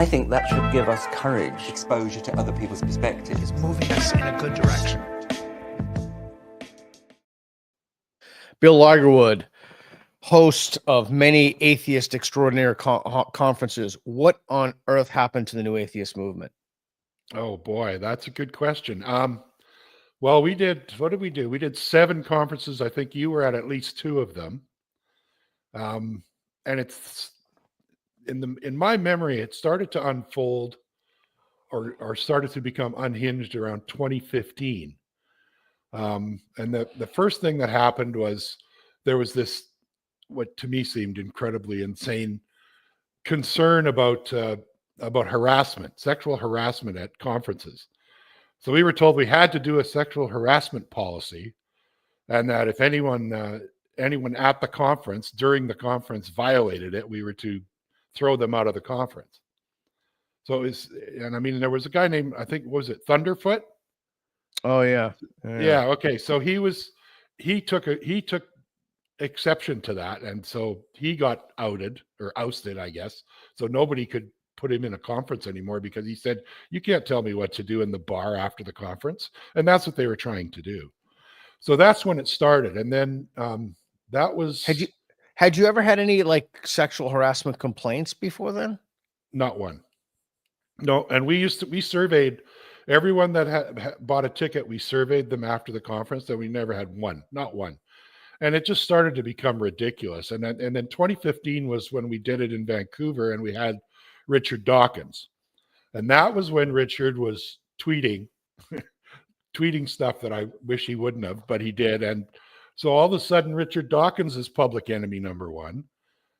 I think that should give us courage. Exposure to other people's perspectives. It's moving us in a good direction. Bill Ligertwood, host of many atheist extraordinary conferences. What on earth happened to the new atheist movement? Oh boy, that's a good question. Well, what did we do? We did 7 conferences. I think you were at least 2 of them. And it's in my memory, it started to unfold or started to become unhinged around 2015. And the first thing that happened was there was this, what to me seemed incredibly insane concern about harassment, sexual harassment at conferences. So we were told we had to do a sexual harassment policy, and that if anyone at the conference during the conference violated it, we were to throw them out of the conference. So it was, and I mean, there was a guy named, I think, was it Thunderfoot? Oh yeah. Yeah. Okay. So he took exception to that, and so he got outed or ousted, I guess. So nobody could put him in a conference anymore because he said, "You can't tell me what to do in the bar after the conference," and that's what they were trying to do. So that's when it started, and then that was. Had you ever had any like sexual harassment complaints before then? Not one. No, and we surveyed everyone that had bought a ticket. We surveyed them after the conference, and we never had one, not one. And it just started to become ridiculous. And then 2015 was when we did it in Vancouver, and we had Richard Dawkins, and that was when Richard was tweeting stuff that I wish he wouldn't have, but he did. And so all of a sudden, Richard Dawkins is public enemy number 1,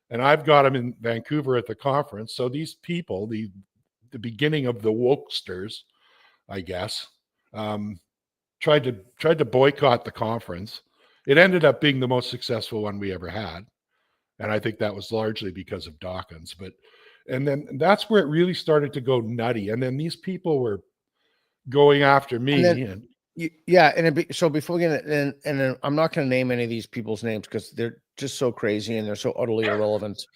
and I've got him in Vancouver at the conference. So these people, the beginning of the wokesters, I guess, tried to boycott the conference. It ended up being the most successful one we ever had, and I think that was largely because of Dawkins. And then that's where it really started to go nutty. And then these people were going after me. So before we get in, and then I'm not going to name any of these people's names because they're just so crazy and they're so utterly irrelevant.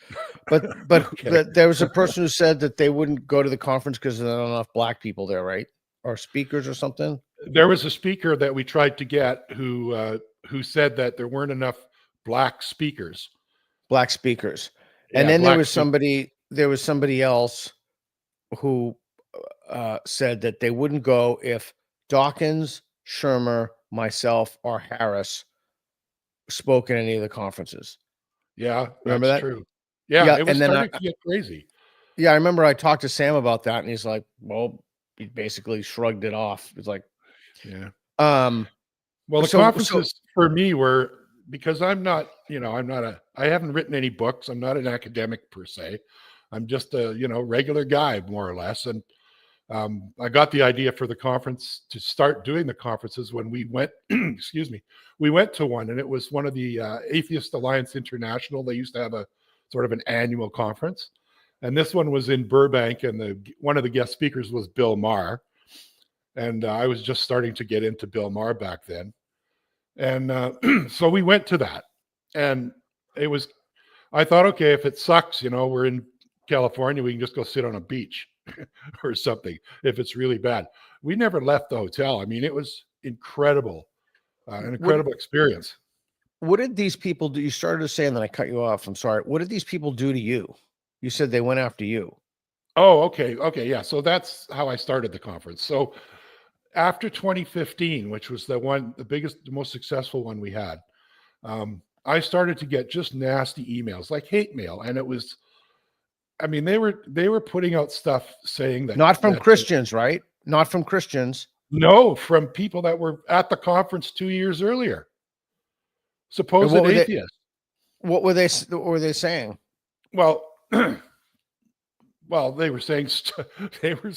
But Okay. there was a person who said that they wouldn't go to the conference because there are not enough black people there, right? Or speakers or something. There was a speaker that we tried to get who said that there weren't enough black speakers. Black speakers. And then there was somebody else who said that they wouldn't go if Dawkins, Shermer, myself, or Harris spoke in any of the conferences. Yeah, remember that? True. Yeah, it was starting to get crazy. Yeah, I remember I talked to Sam about that, and he's like, "Well," he basically shrugged it off. It's like, yeah. Well, the conferences for me were, because I haven't written any books. I'm not an academic per se. I'm just a regular guy, more or less. And I got the idea for the conference to start doing the conferences when we went, we went to one, and it was one of the Atheist Alliance International. They used to have a sort of an annual conference. And this one was in Burbank, and one of the guest speakers was Bill Maher. And I was just starting to get into Bill Maher back then. And so we went to that. And I thought, okay, if it sucks, we're in California, we can just go sit on a beach or something if it's really bad. We never left the hotel. I mean, it was incredible, an incredible experience. What did these people do? You started to say, and then I cut you off. I'm sorry. What did these people do to you? You said they went after you. Oh, okay. Okay. Yeah. So that's how I started the conference. So after 2015, which was the biggest, the most successful one we had, I started to get just nasty emails, like hate mail. And it was, I mean, they were putting out stuff saying that. Not from Christians, right? Not from Christians. No, from people that were at the conference 2 years earlier. Supposed atheists. What were they saying? Well, they were saying they were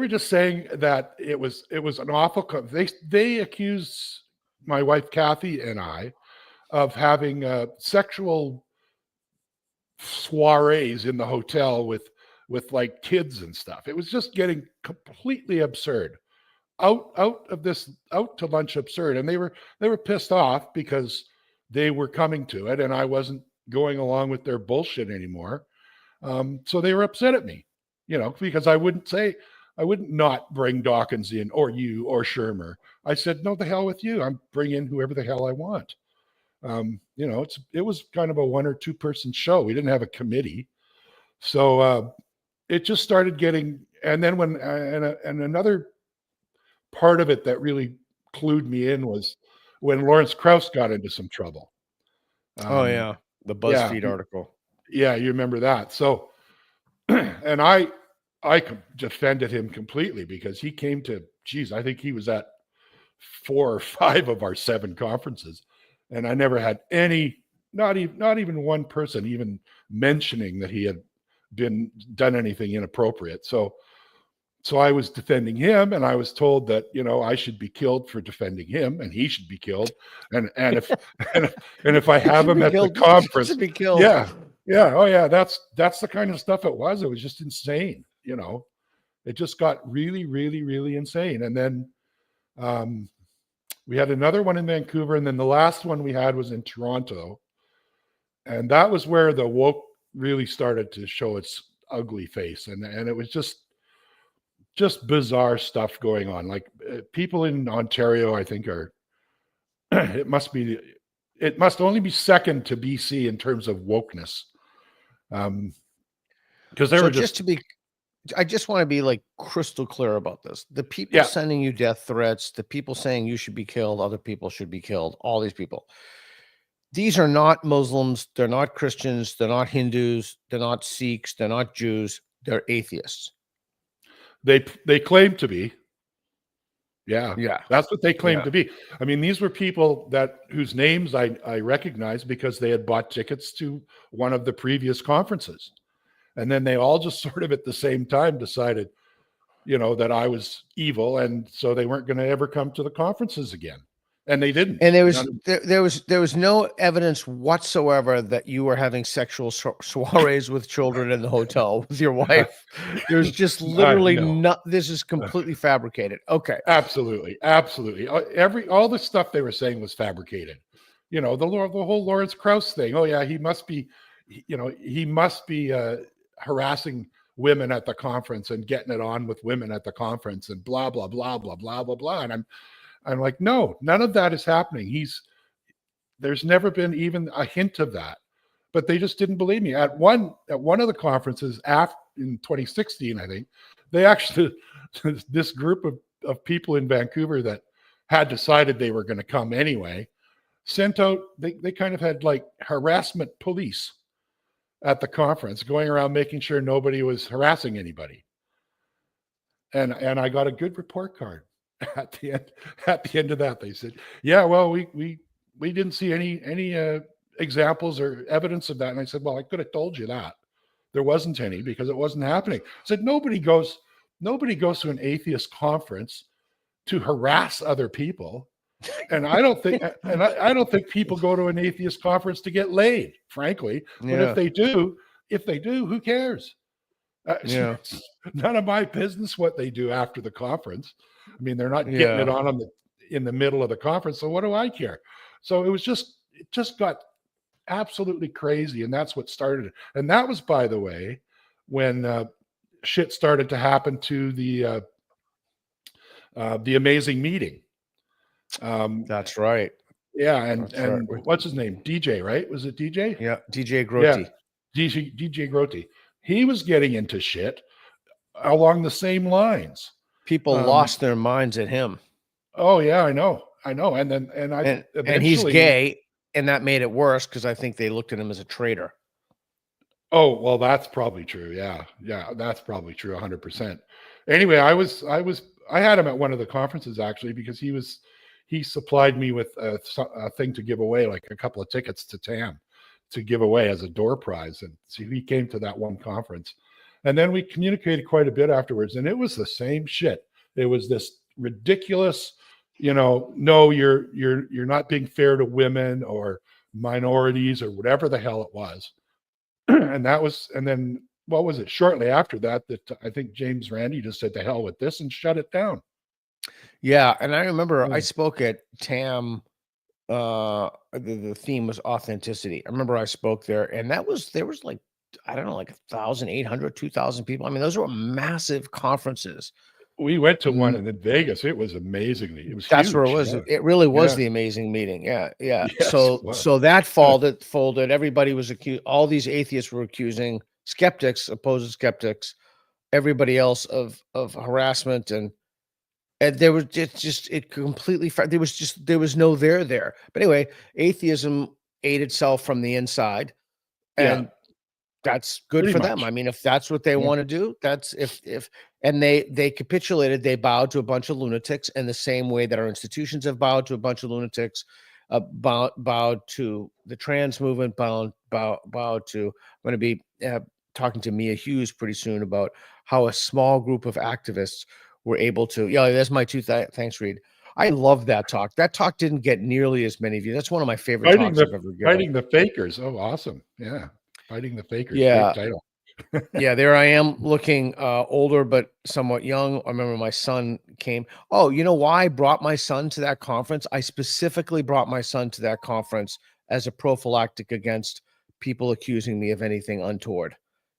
just saying that it was an awful. They accused my wife Kathy and I of having sexual soirees in the hotel with like kids and stuff. It was just getting completely absurd. Out to lunch absurd. And they were pissed off because they were coming to it and I wasn't going along with their bullshit anymore. So they were upset at me, because I wouldn't not bring Dawkins in, or you, or Shermer. I said, no, the hell with you. I'm bringing in whoever the hell I want. It was kind of a 1 or 2 person show. We didn't have a committee. So it just started getting, and then and another part of it that really clued me in was when Lawrence Krauss got into some trouble. Oh yeah. The BuzzFeed article. Yeah. You remember that. So, and I defended him completely because he came to, I think he was at 4 or 5 of our 7 conferences. And I never had not even one person even mentioning that he had done anything inappropriate. So I was defending him, and I was told that, I should be killed for defending him, and he should be killed. And if and if I have him at the conference, be killed. yeah. Oh yeah. That's the kind of stuff it was. It was just insane. It just got really, really, really insane. And then we had another one in Vancouver, and then the last one we had was in Toronto. And that was where the woke really started to show its ugly face. And it was just bizarre stuff going on. Like people in Ontario, I think it must only be second to BC in terms of wokeness. Because they were I just want to be like crystal clear about this. The people sending you death threats, the people saying you should be killed, other people should be killed, all these people. These are not Muslims. They're not Christians. They're not Hindus. They're not Sikhs. They're not Jews. They're atheists. They claim to be. Yeah. That's what they claim to be. I mean, these were people whose names I recognize because they had bought tickets to one of the previous conferences. And then they all just sort of at the same time decided, that I was evil. And so they weren't going to ever come to the conferences again. And they didn't. And there was no evidence whatsoever that you were having sexual soirees with children in the hotel with your wife. There's just literally this is completely fabricated. Okay. Absolutely. All the stuff they were saying was fabricated. The whole Lawrence Krauss thing. Oh yeah, he must be harassing women at the conference and getting it on with women at the conference and blah blah blah blah blah blah blah. And I'm like, no, none of that is happening. There's never been even a hint of that, but they just didn't believe me. At one of the conferences in 2016, I think they actually, this group of people in Vancouver that had decided they were going to come anyway, sent out, they kind of had like harassment police at the conference going around making sure nobody was harassing anybody. And I got a good report card. At the end of that, they said, yeah, well, we didn't see any examples or evidence of that. And I said, well, I could have told you that there wasn't any because it wasn't happening. I said, nobody goes to an atheist conference to harass other people. And I don't think people go to an atheist conference to get laid, frankly. But if they do, who cares? It's none of my business what they do after the conference. I mean, they're not getting it on them in the middle of the conference. So what do I care? So it just got absolutely crazy. And that's what started it. And that was, by the way, when shit started to happen to the amazing meeting. That's right. Yeah. And what's his name? DJ, right? Was it DJ? Yeah. DJ Grote. Yeah. DJ Grote. He was getting into shit along the same lines. People lost their minds at him. Oh yeah, I know. And he's gay, and that made it worse because I think they looked at him as a traitor. Oh well, that's probably true. Yeah, that's probably true. 100%. Anyway, I had him at one of the conferences actually because he supplied me with a thing to give away, like a couple of tickets to TAM to give away as a door prize, and so he came to that one conference. And then we communicated quite a bit afterwards, and it was the same shit. It was this ridiculous, no, you're not being fair to women or minorities or whatever the hell it was. And then what was it? Shortly after that I think James Randi just said to hell with this and shut it down. Yeah, and I remember I spoke at TAM. The theme was authenticity. I remember I spoke there, and there was like I don't know, like 1,800, 2,000 people. I mean, those were massive conferences. We went to one in Vegas. It was amazingly. It was That's huge. where it was. Yeah. It really was Yeah. the amazing meeting. Yeah, yeah. Yes, it was. So that folded. Everybody was accused. All these atheists were accusing skeptics, opposed skeptics, everybody else of harassment, and there was it completely. There was no there. But anyway, atheism ate itself from the inside, and that's good Pretty for them. much. I mean, if that's what they want to do, that's if and they capitulated. They bowed to a bunch of lunatics in the same way that our institutions have bowed to a bunch of lunatics, bowed to the trans movement, bowed to. I'm going to be talking to Mia Hughes pretty soon about how a small group of activists were able to. Yeah, that's my two. Thanks, Reed. I love that talk. That talk didn't get nearly as many views. That's one of my favorite talks I've ever given. Fighting the fakers. Oh, awesome. Yeah. Fighting the fakers. Yeah. Great title. Yeah, there I am looking older but somewhat young. I remember my son came. Oh, you know why I brought my son to that conference? I specifically brought my son to that conference as a prophylactic against people accusing me of anything untoward.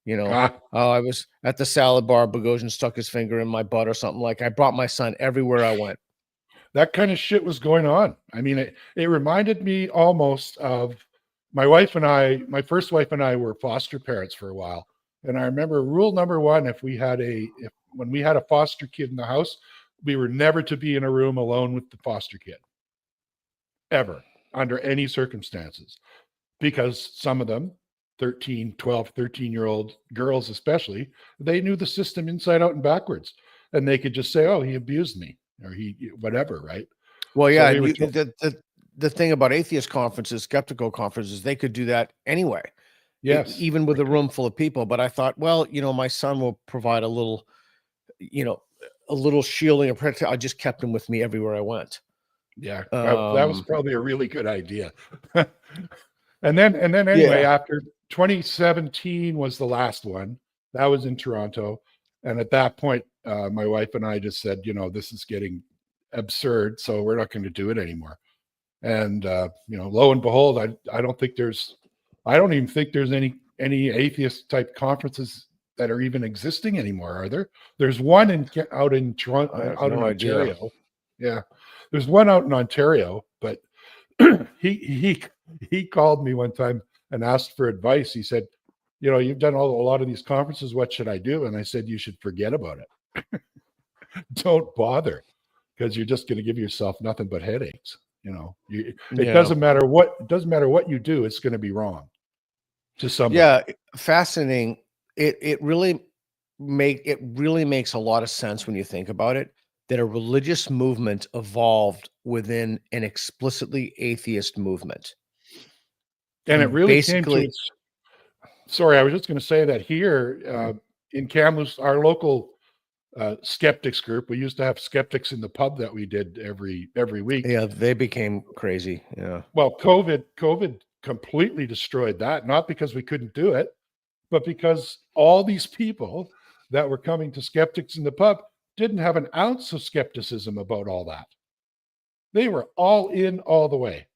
You know, I was at the salad bar, Boghossian stuck his finger in my butt or something. Like, I brought my son everywhere I went. That kind of shit was going on. I mean, it reminded me almost of my wife and I, my first wife and I were foster parents for a while. And I remember rule number one, when we had a foster kid in the house, we were never to be in a room alone with the foster kid. Ever, under any circumstances. Because some of them, 12, 13-year-old girls especially, they knew the system inside out and backwards. And they could just say, oh, he abused me, or he, whatever, right? Well, yeah, the thing about atheist conferences, skeptical conferences, they could do that anyway. Yes. Even with a room full of people. But I thought, well, my son will provide a little shielding and protection. I just kept him with me everywhere I went. Yeah. That was probably a really good idea. and then anyway, after 2017 was the last one. That was in Toronto. And at that point, my wife and I just said, this is getting absurd, so we're not going to do it anymore. And lo and behold, I don't even think there's any atheist type conferences that are even existing anymore, are there? There's one out in Toronto, out in Ontario. Yeah, there's one out in Ontario, but he called me one time and asked for advice. He said, you've done a lot of these conferences. What should I do? And I said, you should forget about it. Don't bother, because you're just going to give yourself nothing but headaches. It doesn't matter what you do. It's going to be wrong to somebody. Yeah, fascinating. It really makes a lot of sense when you think about it, that a religious movement evolved within an explicitly atheist movement. And it really came to its, sorry, I was just going to say that here in Kamloops, our local skeptics group, we used to have skeptics in the pub that we did every week. Yeah, they became crazy. Yeah. Well, COVID completely destroyed that, not because we couldn't do it, but because all these people that were coming to skeptics in the pub didn't have an ounce of skepticism about all that. They were all in all the way.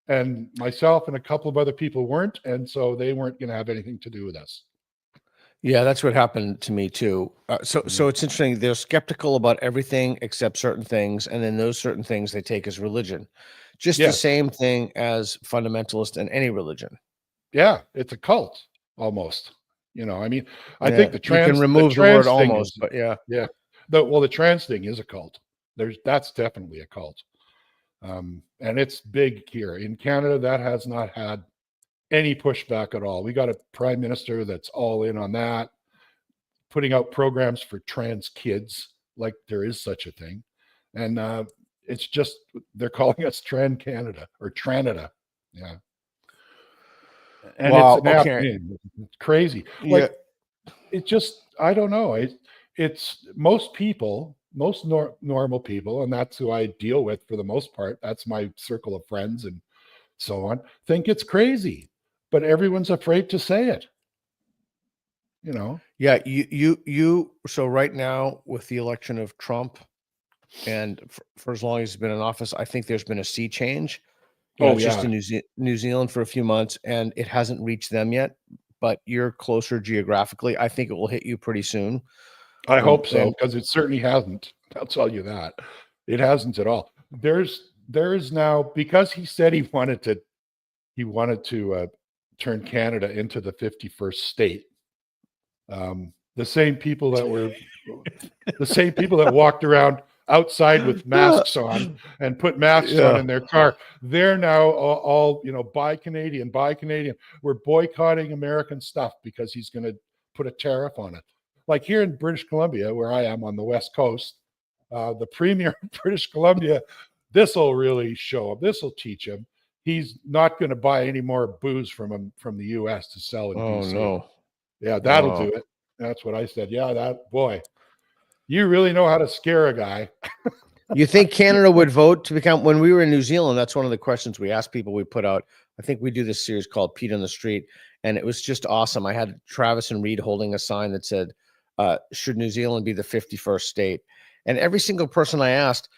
And myself and a couple of other people weren't, and so they weren't going to have anything to do with us. Yeah, that's what happened to me too. So it's interesting. They're skeptical about everything except certain things, and then those certain things they take as religion. Just the same thing as fundamentalist in any religion. Yeah, it's a cult almost. I mean, I think the trans, you can remove the word almost, but yeah. The trans thing is a cult. That's definitely a cult. And it's big here in Canada. That has not had any pushback at all. We got a prime minister that's all in on that, putting out programs for trans kids, like there is such a thing. And it's just, they're calling us Trans Canada or Tranada. Yeah. And it's an app name. It's crazy. Like, it just, I don't know. It's most people, most normal people, and that's who I deal with for the most part. That's my circle of friends and so on, think it's crazy, but everyone's afraid to say it. Yeah, so right now with the election of Trump, and for as long as he's been in office, I think there's been a sea change. Just in New Zealand for a few months, and it hasn't reached them yet. but you're closer geographically. I think it will hit you pretty soon. I hope so, because it certainly hasn't. I'll tell you that. It hasn't at all. There is now, because he said he wanted to turn Canada into the 51st state. The same people that walked around outside with masks on and put masks on in their car, they're now all buy Canadian. We're boycotting American stuff because he's going to put a tariff on it. Like here in British Columbia, where I am on the West Coast, the Premier of British Columbia, this will really show him. This will teach him. He's not going to buy any more booze from the U.S. to sell in BC. No. Yeah, that'll do it. That's what I said. Yeah, that boy. You really know how to scare a guy. You think Canada would vote to become, when we were in New Zealand, that's one of the questions we asked people. We put out, I think we do this series called Pete on the Street, and it was just awesome. I had Travis and Reed holding a sign that said, should New Zealand be the 51st state? And every single person I asked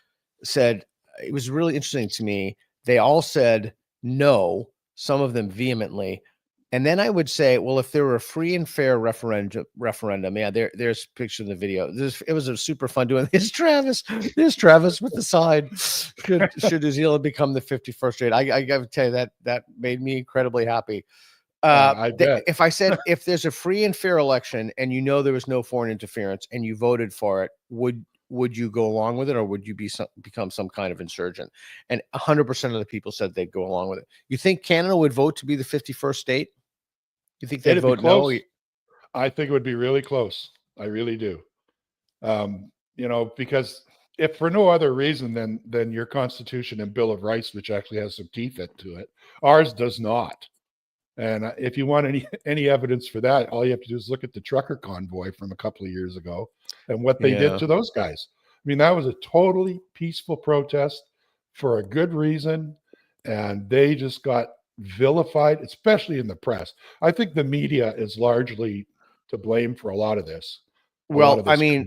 said, it was really interesting to me. They all said no, some of them vehemently. And then I would say, well, if there were a free and fair referendum, yeah, there's a picture in the video. It was a super fun doing this. Travis with the sign. Should New Zealand become the 51st state? I got to tell you that made me incredibly happy. I bet. If I said, if there's a free and fair election and there was no foreign interference and you voted for it, would you go along with it, or would you become some kind of insurgent? And 100% of the people said they'd go along with it. You think Canada would vote to be the 51st state? You think they'd vote no? I think it would be really close. I really do. Because if for no other reason than your Constitution and Bill of Rights, which actually has some teeth into it, ours does not. And if you want any evidence for that, all you have to do is look at the trucker convoy from a couple of years ago and what they did to those guys. I mean, that was a totally peaceful protest for a good reason, and they just got vilified, especially in the press. I think the media is largely to blame for a lot of this. Well, I mean,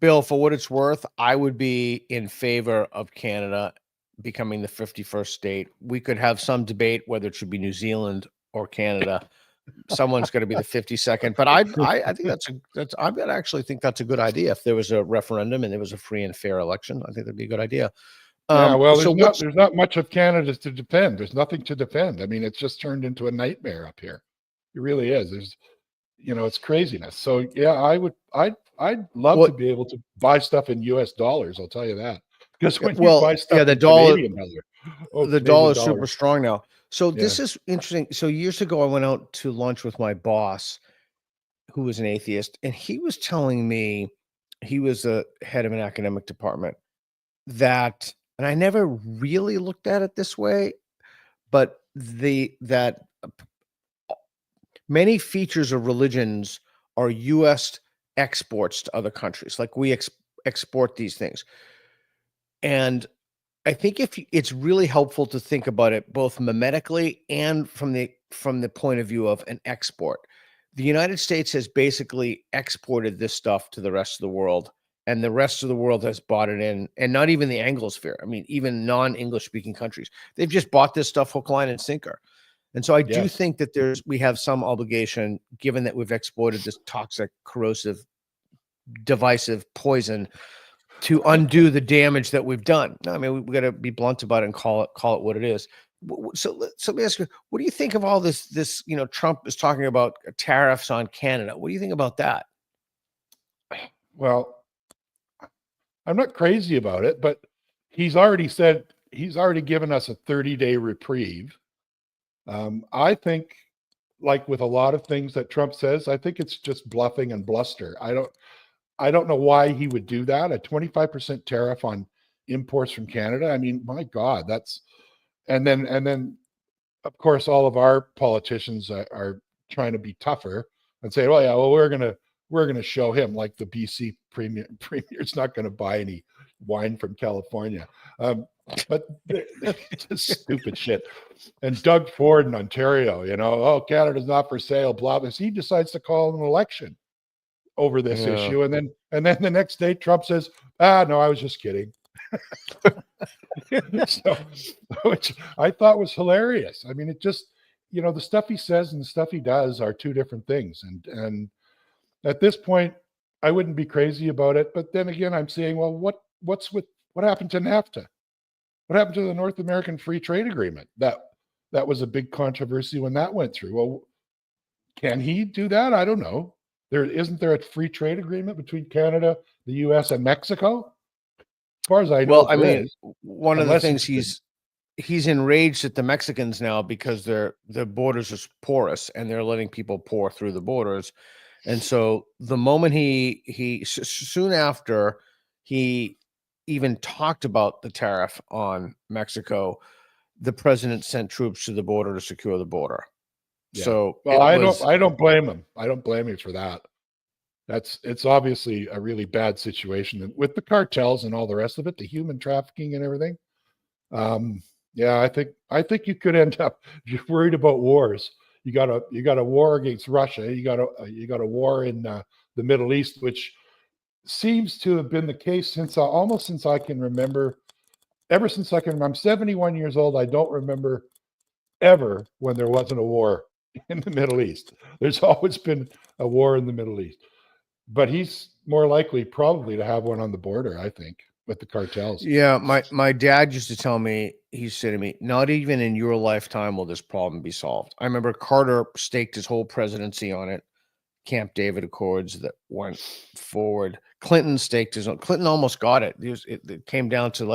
Bill, for what it's worth, I would be in favor of Canada becoming the 51st state. We could have some debate whether it should be New Zealand or Canada. Someone's going to be the 52nd, but I think I actually think that's a good idea. If there was a referendum and there was a free and fair election, I think that'd be a good idea. There's not much of Canada to defend. There's nothing to defend. I mean, it's just turned into a nightmare up here. It really is. There's, it's craziness. So yeah, I'd love to be able to buy stuff in US dollars. I'll tell you that. Because when you buy stuff the in dollar, Canadian the dollar is super strong now. So this is interesting. So years ago, I went out to lunch with my boss, who was an atheist, and he was telling me, he was the head of an academic department, that, and I never really looked at it this way, but that many features of religions are U.S. exports to other countries. Like we export these things. And I think it's really helpful to think about it both mimetically and from the point of view of an export. The United States has basically exported this stuff to the rest of the world, and the rest of the world has bought it in, and not even the Anglosphere. I mean, even non-English speaking countries, they've just bought this stuff hook, line, and sinker. And so I do think that we have some obligation, given that we've exported this toxic, corrosive, divisive poison, to undo the damage that we've done. No, I mean, we got to be blunt about it and call it what it is. So let me ask you, what do you think of all this, Trump is talking about tariffs on Canada. What do you think about that? Well, I'm not crazy about it, but he's already given us a 30-day reprieve. I think, like with a lot of things that Trump says, I think it's just bluffing and bluster. I don't know why he would do that. A 25% tariff on imports from Canada. I mean, my God, and then of course, all of our politicians are trying to be tougher and say, well, yeah, well, we're going to show him, like the BC premier's not going to buy any wine from California. But it's just stupid shit. And Doug Ford in Ontario, Canada's not for sale, blah, blah. He decides to call an election over this issue, and then the next day Trump says, no, I was just kidding. So, which I thought was hilarious. I mean, the stuff he says and the stuff he does are two different things. And at this point, I wouldn't be crazy about it. But then again, I'm saying, well, what happened to NAFTA? What happened to the North American Free Trade Agreement? That was a big controversy when that went through. Well, can he do that? I don't know. Isn't there a free trade agreement between Canada, the US, and Mexico? As far as I know, well, I mean, one of the things he's enraged at the Mexicans now because their borders are porous and they're letting people pour through the borders. And so the moment soon after he even talked about the tariff on Mexico, the president sent troops to the border to secure the border. Yeah. So I don't blame him. I don't blame him for that. It's obviously a really bad situation with the cartels and all the rest of it, the human trafficking and everything. Yeah, I think you could end up, if you're worried about wars. You got a war against Russia. You got a war in the Middle East, which seems to have been the case almost since I can remember. Ever since I can remember, I'm 71 years old. I don't remember ever when there wasn't a war in the Middle East. There's always been a war in the Middle East. But he's more likely probably to have one on the border, I think, with the cartels. Yeah, my dad used to tell me, he said to me, not even in your lifetime will this problem be solved. I remember Carter staked his whole presidency on it. Camp David Accords that went forward. Clinton staked his own. Clinton almost got it. It came down to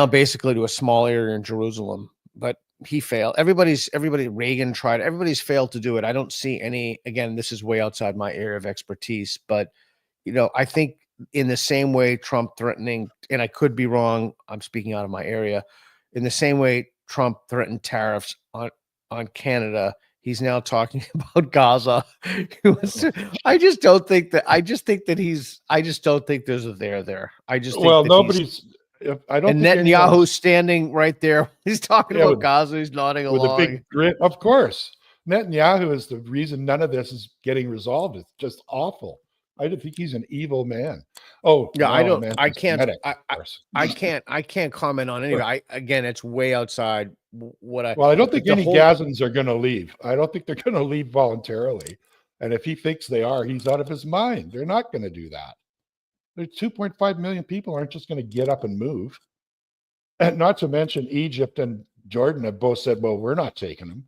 basically to a small area in Jerusalem, but he failed. Reagan tried. Everybody's failed to do it. I don't see any. Again, this is way outside my area of expertise, but I think in the same way Trump threatening, and I could be wrong, I'm speaking out of my area, in the same way Trump threatened tariffs on Canada, he's now talking about Gaza. I just don't think there's a there. I just think nobody's. I don't. And Netanyahu's standing right there. He's talking about Gaza. He's nodding along with a big grin. Of course, Netanyahu is the reason none of this is getting resolved. It's just awful. I don't think he's an evil man. Oh yeah, I can't comment on any. Again, it's way outside what I. Well, I don't think any Gazans are going to leave. I don't think they're going to leave voluntarily. And if he thinks they are, he's out of his mind. They're not going to do that. There's 2.5 million people aren't just going to get up and move. And not to mention Egypt and Jordan have both said, well, we're not taking them.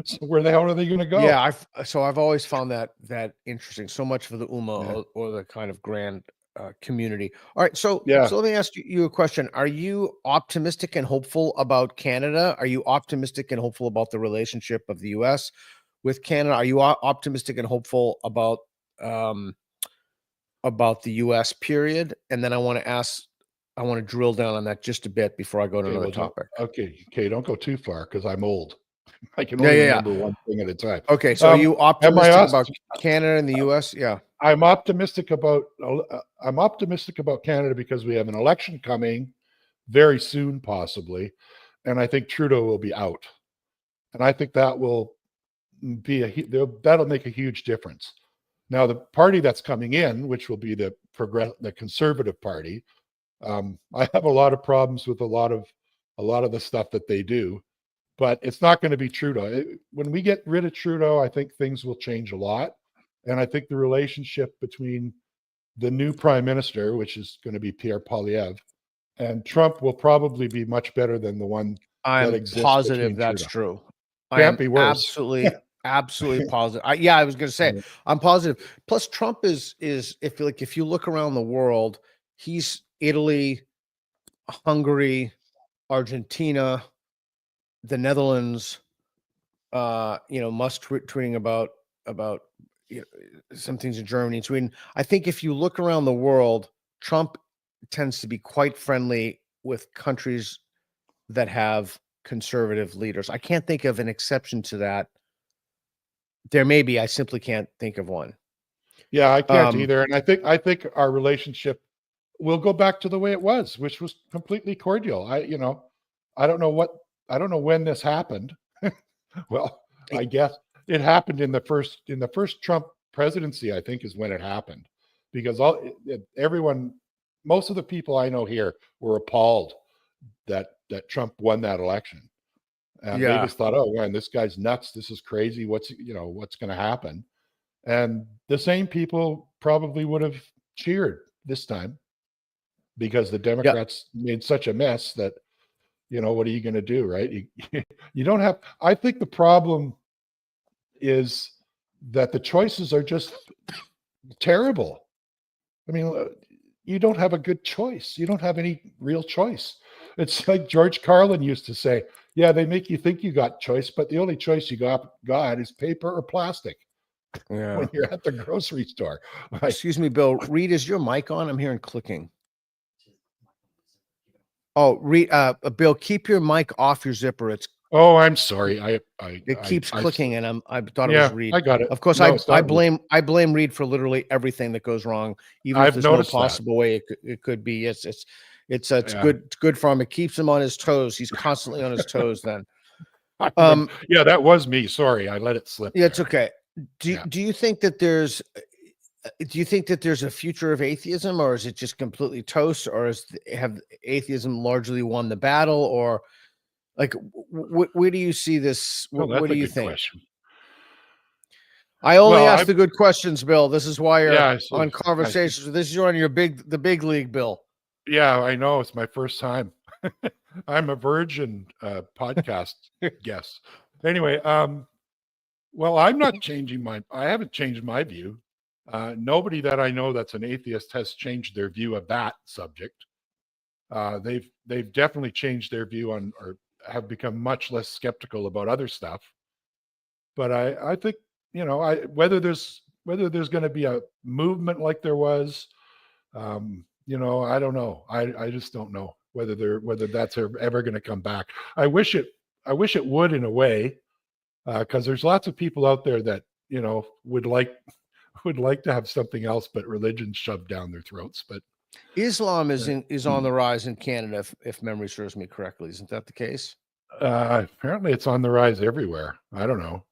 So where the hell are they going to go? Yeah, I've always found that interesting. So much for the Ummah or the kind of grand community. All right, so let me ask you a question. Are you optimistic and hopeful about Canada? Are you optimistic and hopeful about the relationship of the U.S. with Canada? Are you optimistic and hopeful about the U.S. period? And then I want to drill down on that just a bit before I go to another topic. Okay, don't go too far because I'm old. I can only remember one thing at a time. Okay, so are you optimistic about Canada and the U.S.? Yeah, I'm optimistic about Canada because we have an election coming very soon, possibly, and I think Trudeau will be out, and I think that will that'll make a huge difference. Now, the party that's coming in, which will be the Conservative Party, I have a lot of problems with a lot of the stuff that they do. But it's not going to be Trudeau. When we get rid of Trudeau, I think things will change a lot. And I think the relationship between the new prime minister, which is going to be Pierre Poilievre, and Trump will probably be much better than the one that exists. I'm positive that's Trudeau. True. Can't be worse. Absolutely positive. I was going to say, I'm positive. Plus, Trump is if you look around the world, he's Italy, Hungary, Argentina, the Netherlands, Musk tweeting about some things in Germany and Sweden. I think if you look around the world, Trump tends to be quite friendly with countries that have conservative leaders. I can't think of an exception to that. There may be. I simply can't think of one. Yeah, I can't either. And I think our relationship will go back to the way it was, which was completely cordial. I don't know when this happened. Well, I guess it happened in the first Trump presidency, I think, is when it happened, because most of the people I know here were appalled that Trump won that election. And they just thought, oh man, this guy's nuts. This is crazy. What's going to happen? And the same people probably would have cheered this time because the Democrats made such a mess that, what are you going to do, right? You don't have, I think the problem is that the choices are just terrible. I mean, you don't have a good choice. You don't have any real choice. It's like George Carlin used to say, yeah, they make you think you got choice, but the only choice you got is paper or plastic. Yeah. When you're at the grocery store. Excuse me, Bill. Reed, is your mic on? I'm hearing clicking. Oh, Reed, Bill, keep your mic off your zipper. It's I'm sorry. It keeps clicking, and I thought it was Reed. I got it. Of course, no, I blame Reed for literally everything that goes wrong, even if there's no possible way it could be. It's good for him. It keeps him on his toes. He's constantly on his toes. Then, yeah, that was me. Sorry, I let it slip. Yeah, it's okay. Do you think that there's a future of atheism, or is it just completely toast, or have atheism largely won the battle, or like where do you see this? What do you think? Question. I only ask the good questions, Bill. This is why you're on Conversations. This is you're on the big league, Bill. Yeah, I know. It's my first time. I'm a virgin podcast guest. Anyway, well, I'm not changing I haven't changed my view. Nobody that I know that's an atheist has changed their view of that subject. They've definitely changed their view on, or have become much less skeptical about other stuff. But I think, whether there's going to be a movement like there was, I don't know. I just don't know whether that's ever going to come back. I wish it would, in a way, because there's lots of people out there that would like to have something else but religion shoved down their throats. But Islam is on the rise in Canada, if memory serves me correctly. Isn't that the case? Apparently, it's on the rise everywhere. I don't know.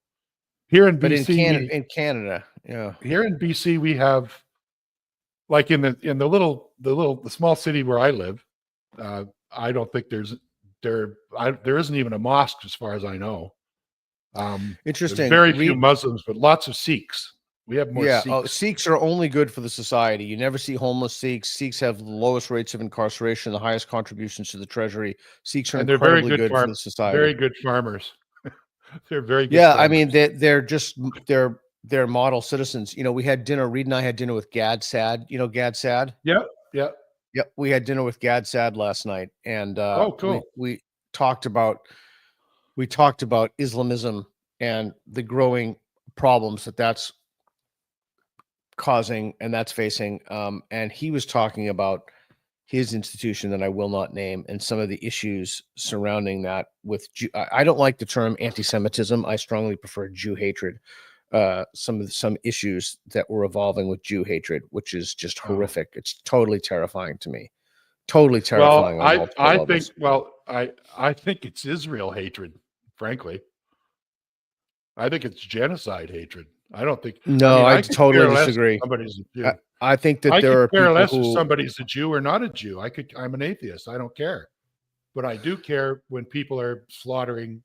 Here in BC, in Canada, yeah. Here in BC, we have, like in the small city where I live. I don't think there isn't even a mosque as far as I know. Interesting. Very few Muslims, but lots of Sikhs. We have more Sikhs. Sikhs are only good for the society. You never see homeless Sikhs. Sikhs have the lowest rates of incarceration, the highest contributions to the treasury. Sikhs are incredibly good for the society. Very good farmers. They're very good. Yeah, farmers. I mean they're model citizens. We had dinner. Reed and I had dinner with Gad Sad. You know Gad Sad? Yeah. Yep. We had dinner with Gad Sad last night, and cool. We talked about Islamism and the growing problems that's causing and that's facing. And he was talking about his institution that I will not name and some of the issues surrounding that with I don't like the term anti-Semitism. I strongly prefer Jew hatred. Some issues that were evolving with Jew hatred, which is just horrific. It's totally terrifying to me. Totally terrifying. Well, I think it's Israel hatred, frankly. I think it's genocide hatred. I don't think. No, I totally disagree. Somebody's a Jew. I think that there are care people less if somebody's a Jew or not a Jew. I'm an atheist. I don't care, but I do care when people are slaughtering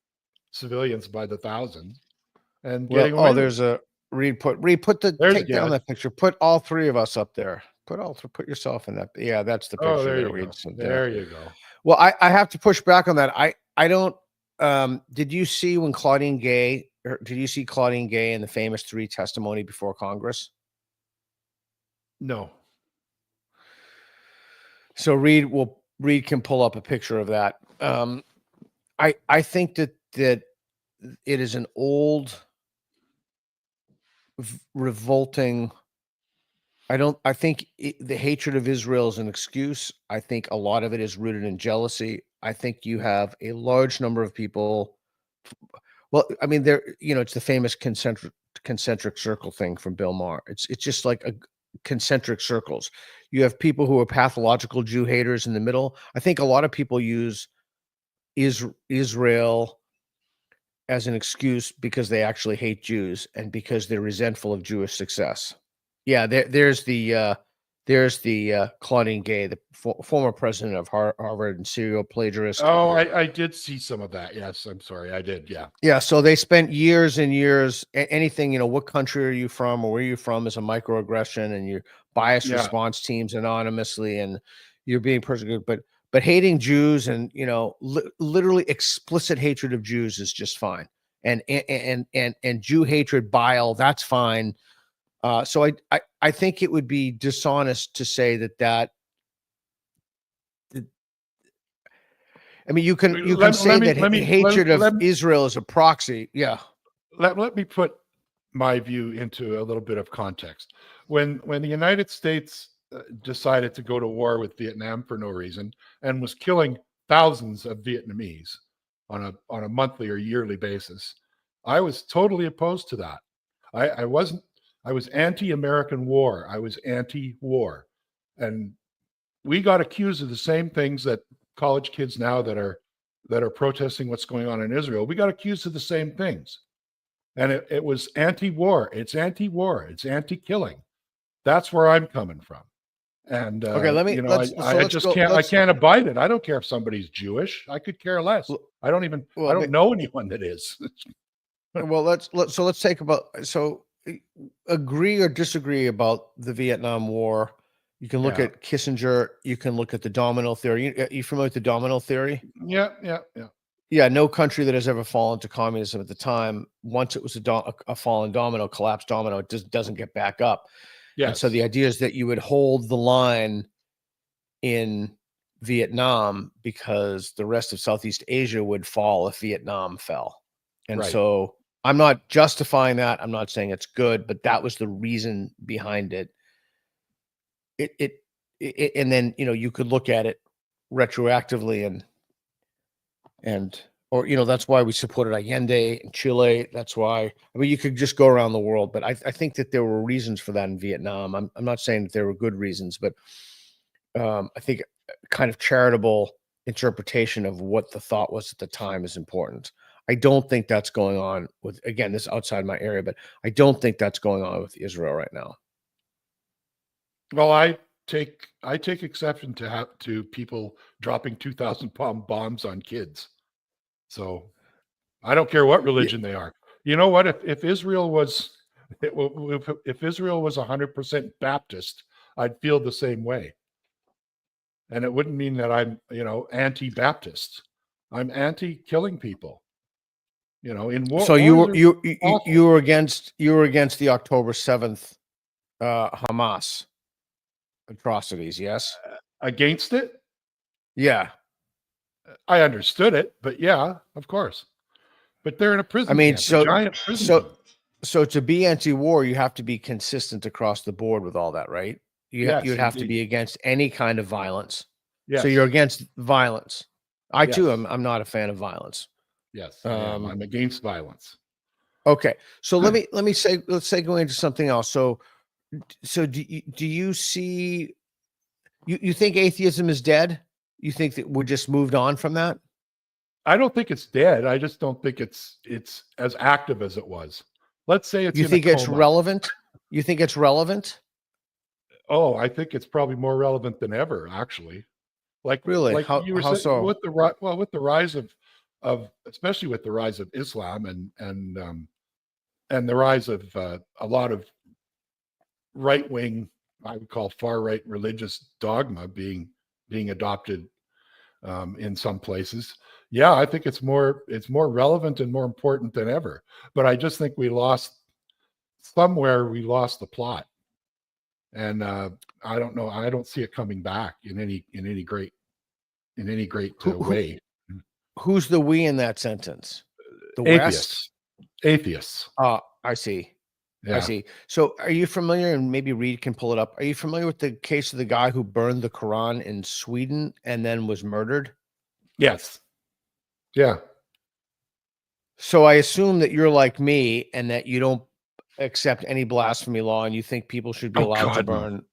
civilians by the thousands and getting away. There's a take down that picture. Put all three of us up there. Put yourself in that. Yeah, that's the picture. There you go. There you go. Well, I have to push back on that. I don't. Did you see Claudine Gay in the famous 3 testimony before Congress? No. So Reed can pull up a picture of that. I think that it is an old, revolting. I think the hatred of Israel is an excuse. I think a lot of it is rooted in jealousy. I think you have a large number of people. Well, I mean, it's the famous concentric circle thing from Bill Maher. It's just like a concentric circles. You have people who are pathological Jew haters in the middle. I think a lot of people use Israel as an excuse because they actually hate Jews and because they're resentful of Jewish success. Yeah, there's the There's the Claudine Gay, the former president of Harvard and serial plagiarist. Oh, I did see some of that. Yes, I'm sorry, I did. Yeah, yeah. So they spent years and years. Anything, what country are you from or where you're from is a microaggression, and you bias response teams anonymously, and you're being persecuted. But hating Jews and literally explicit hatred of Jews is just fine, and Jew hatred, bile, that's fine. So I think it would be dishonest to say that. I mean, you can say that hatred of Israel is a proxy. Yeah. Let me put my view into a little bit of context. When the United States decided to go to war with Vietnam for no reason and was killing thousands of Vietnamese on a monthly or yearly basis, I was totally opposed to that. I was anti-American war. I was anti-war. And we got accused of the same things that college kids now that are protesting what's going on in Israel. We got accused of the same things. And it was anti-war. It's anti-war. It's anti-killing. That's where I'm coming from. And okay, let me. I can't abide it. I don't care if somebody's Jewish. I could care less. I don't know anyone that is. Well, let's take agree or disagree about the Vietnam War. You can look at Kissinger. You can look at the domino theory. You familiar with the domino theory? Yeah. No country that has ever fallen to communism at the time, once it was a fallen domino, collapsed domino, it doesn't get back up. Yeah. And so the idea is that you would hold the line in Vietnam because the rest of Southeast Asia would fall if Vietnam fell. And so I'm not justifying that. I'm not saying it's good, but that was the reason behind it. And then, you could look at it retroactively or that's why we supported Allende in Chile. That's why, you could just go around the world, but I think that there were reasons for that in Vietnam. I'm not saying that there were good reasons, but I think kind of charitable interpretation of what the thought was at the time is important. I don't think that's going on with, again, this is outside my area, but I don't think that's going on with Israel right now. Well, I take exception to people dropping 2,000-pound bombs on kids. So I don't care what religion they are. You know what? If Israel was 100% Baptist, I'd feel the same way. And it wouldn't mean that I'm, anti-Baptist. I'm anti-killing people. In war. So you were against the October 7th Hamas atrocities, yes? Against it? Yeah. I understood it, but yeah, of course. But they're in a prison. Giant prison. So to be anti-war, you have to be consistent across the board with all that, right? You'd have to be against any kind of violence. Yes. So you're against violence. I too I'm not a fan of violence. Yes, I'm against violence. Okay, so let's go into something else. So do you see? You think atheism is dead? You think that we just moved on from that? I don't think it's dead. I just don't think it's as active as it was. Let's say it's. You think it's relevant? You think it's relevant? Oh, I think it's probably more relevant than ever, actually. Like really, like how so? With the rise of especially with the rise of Islam and the rise of a lot of right wing, I would call far right religious dogma being adopted in some places. Yeah, I think it's more relevant and more important than ever. But I just think we lost the plot, and I don't know. I don't see it coming back in any great way. Who's the we in that sentence? The Atheists. West? Atheists. I see. Yeah. I see. So are you familiar, and maybe Reed can pull it up, are you familiar with the case of the guy who burned the Quran in Sweden and then was murdered? Yes. Yeah. So I assume that you're like me and that you don't accept any blasphemy law and you think people should be allowed to burn.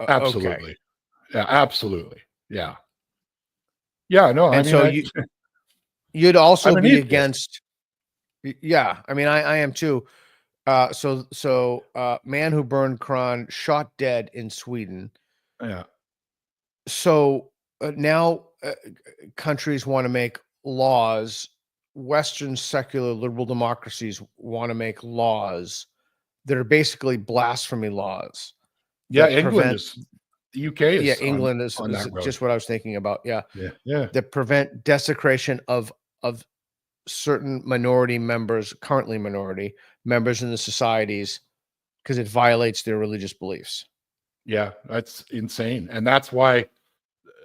No. Absolutely. Okay. Yeah, absolutely. Yeah. Yeah, no, and so you'd also be against. Yeah, I mean, I am too. Man who burned Quran shot dead in Sweden. Yeah. So now countries want to make laws. Western secular liberal democracies want to make laws that are basically blasphemy laws. Yeah, that England prevent- is. The UK is. Yeah, England is that road. just what I was thinking about. Yeah, Yeah. that prevent desecration of certain minority members, currently minority members in the societies, because it violates their religious beliefs. Yeah, that's insane, and that's why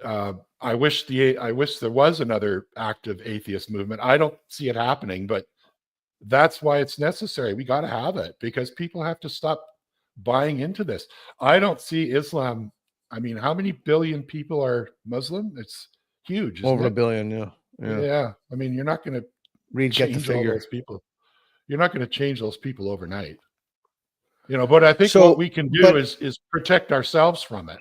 I wish there was another active atheist movement. I don't see it happening, but that's why it's necessary. We got to have it because people have to stop buying into this. I don't see Islam. I mean, how many billion people are Muslim? It's huge, isn't Over it? 1 billion. Yeah. I mean, you're not going to Get the change all figure. those people. You're not going to change those people overnight. But I think So, what we can do is protect ourselves from it.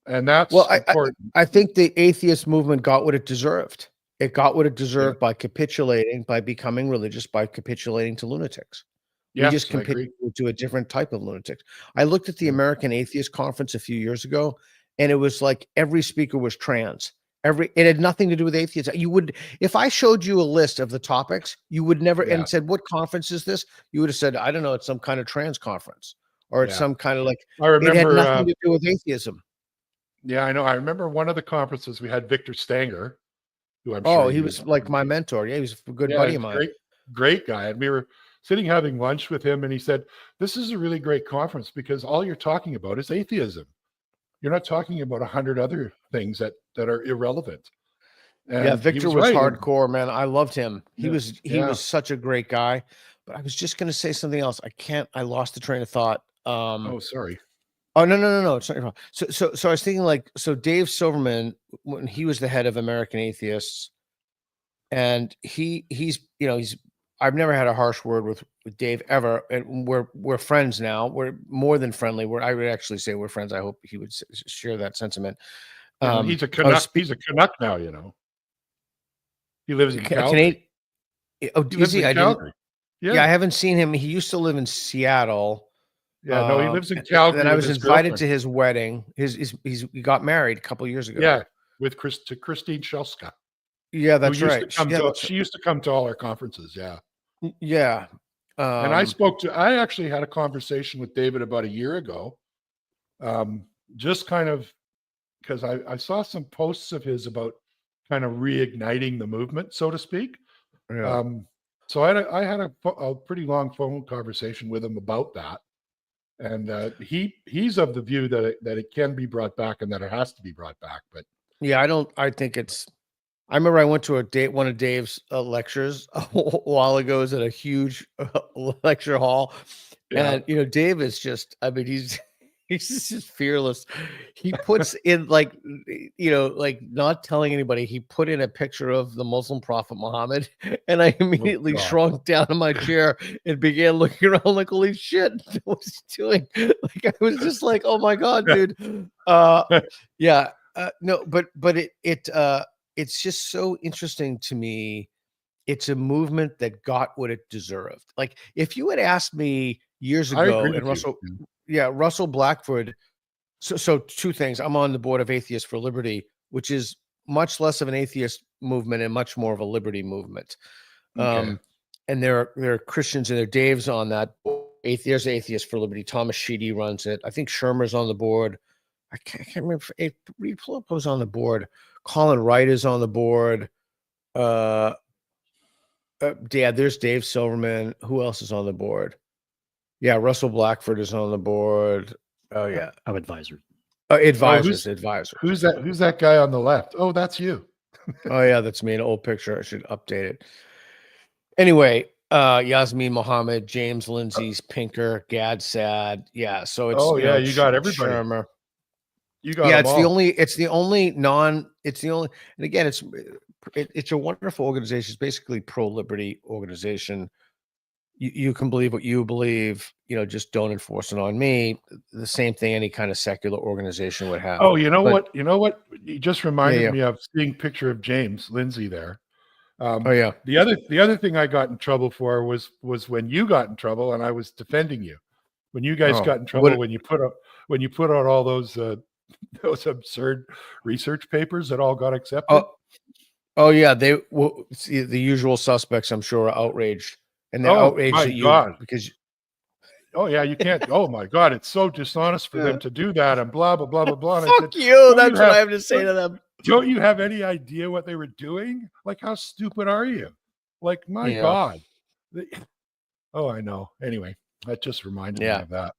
And that's important. I think the atheist movement got what it deserved. It got what it deserved by capitulating, by becoming religious, by capitulating to lunatics. We just capitulated to a different type of lunatics. I looked at the American Atheist Conference a few years ago, and it was like every speaker was trans. It had nothing to do with atheists. You would, if I showed you a list of the topics, you would never and said, "What conference is this?" You would have said, "I don't know. It's some kind of trans conference, or it's some kind of like." I remember it had nothing to do with atheism. Yeah, I know. I remember one of the conferences we had Victor Stanger, who I'm sure he was like my mentor. Yeah, he was a good buddy of mine. Great guy. And we were sitting having lunch with him, and he said, "This is a really great conference because all you're talking about is atheism. You're not talking about 100 other things that are irrelevant." And Victor was hardcore, man. I loved him. He was such a great guy. But I was just going to say something else. I lost the train of thought. Oh, sorry. Oh, no. It's not your fault. So I was thinking so Dave Silverman, when he was the head of American Atheists, and he's I've never had a harsh word with Dave ever. And we're friends now. We're more than friendly. I would actually say we're friends. I hope he would share that sentiment. He's a Canuck. He's a Canuck now, He lives in Calgary. Is he? Yeah, I haven't seen him. He used to live in Seattle. Yeah, no, he lives in Calgary. And I was invited to his wedding. He got married a couple of years ago. Yeah, to Christine Shelska. Yeah, that's right. She used to come to all our conferences. Yeah. Yeah. And I actually had a conversation with David about a year ago. Just kind of because I saw some posts of his about kind of reigniting the movement, so to speak. Yeah. So I had a pretty long phone conversation with him about that. And he's of the view that it can be brought back and that it has to be brought back. But yeah, I think it's. I remember I went to one of Dave's lectures a while ago. It was at a huge lecture hall, and Dave is just. I mean, he's just fearless. He puts in like not telling anybody. He put in a picture of the Muslim prophet Muhammad, and I immediately shrunk down in my chair and began looking around like, holy shit, what's he doing? Like I was just like, oh my god, dude. No, but it's just so interesting to me. It's a movement that got what it deserved. Like if you had asked me years ago, and Russell Blackford. So two things. I'm on the board of Atheists for Liberty, which is much less of an atheist movement and much more of a liberty movement. And there are Christians and there are Dave's on that. There's Atheists for Liberty. Thomas Sheedy runs it. I think Shermer's on the board. I can't remember. Reed Filippo's on the board. Colin Wright is on the board. There's Dave Silverman. Who else is on the board? Yeah, Russell Blackford is on the board. Oh yeah, I'm advisor. Advisor. Who's that guy on the left? Oh, that's you. Oh yeah, that's me. An old picture. I should update it. Anyway, Yasmin Mohammed, James Lindsay's Pinker, Gad Sad. Yeah, so it's you got everybody. Shermer. You got it's the only and again it's a wonderful organization. It's basically pro-liberty organization. You can believe what you believe, just don't enforce it on me. The same thing any kind of secular organization would have. Oh, what? You just reminded me of seeing a picture of James Lindsay there. Oh yeah. The other thing I got in trouble for was when you got in trouble and I was defending you. When you guys got in trouble when you put out all those those absurd research papers that all got accepted. Oh yeah, they will see the usual suspects. I'm sure are outraged, and they're outraged at you God. because. Oh yeah, you can't. Oh my God, it's so dishonest for them to do that, and blah blah blah blah blah. And I Fuck said, you. That's what I have to say to them. Don't you have any idea what they were doing? Like, how stupid are you? Like, my God. Oh, I know. Anyway, that just reminded me of that.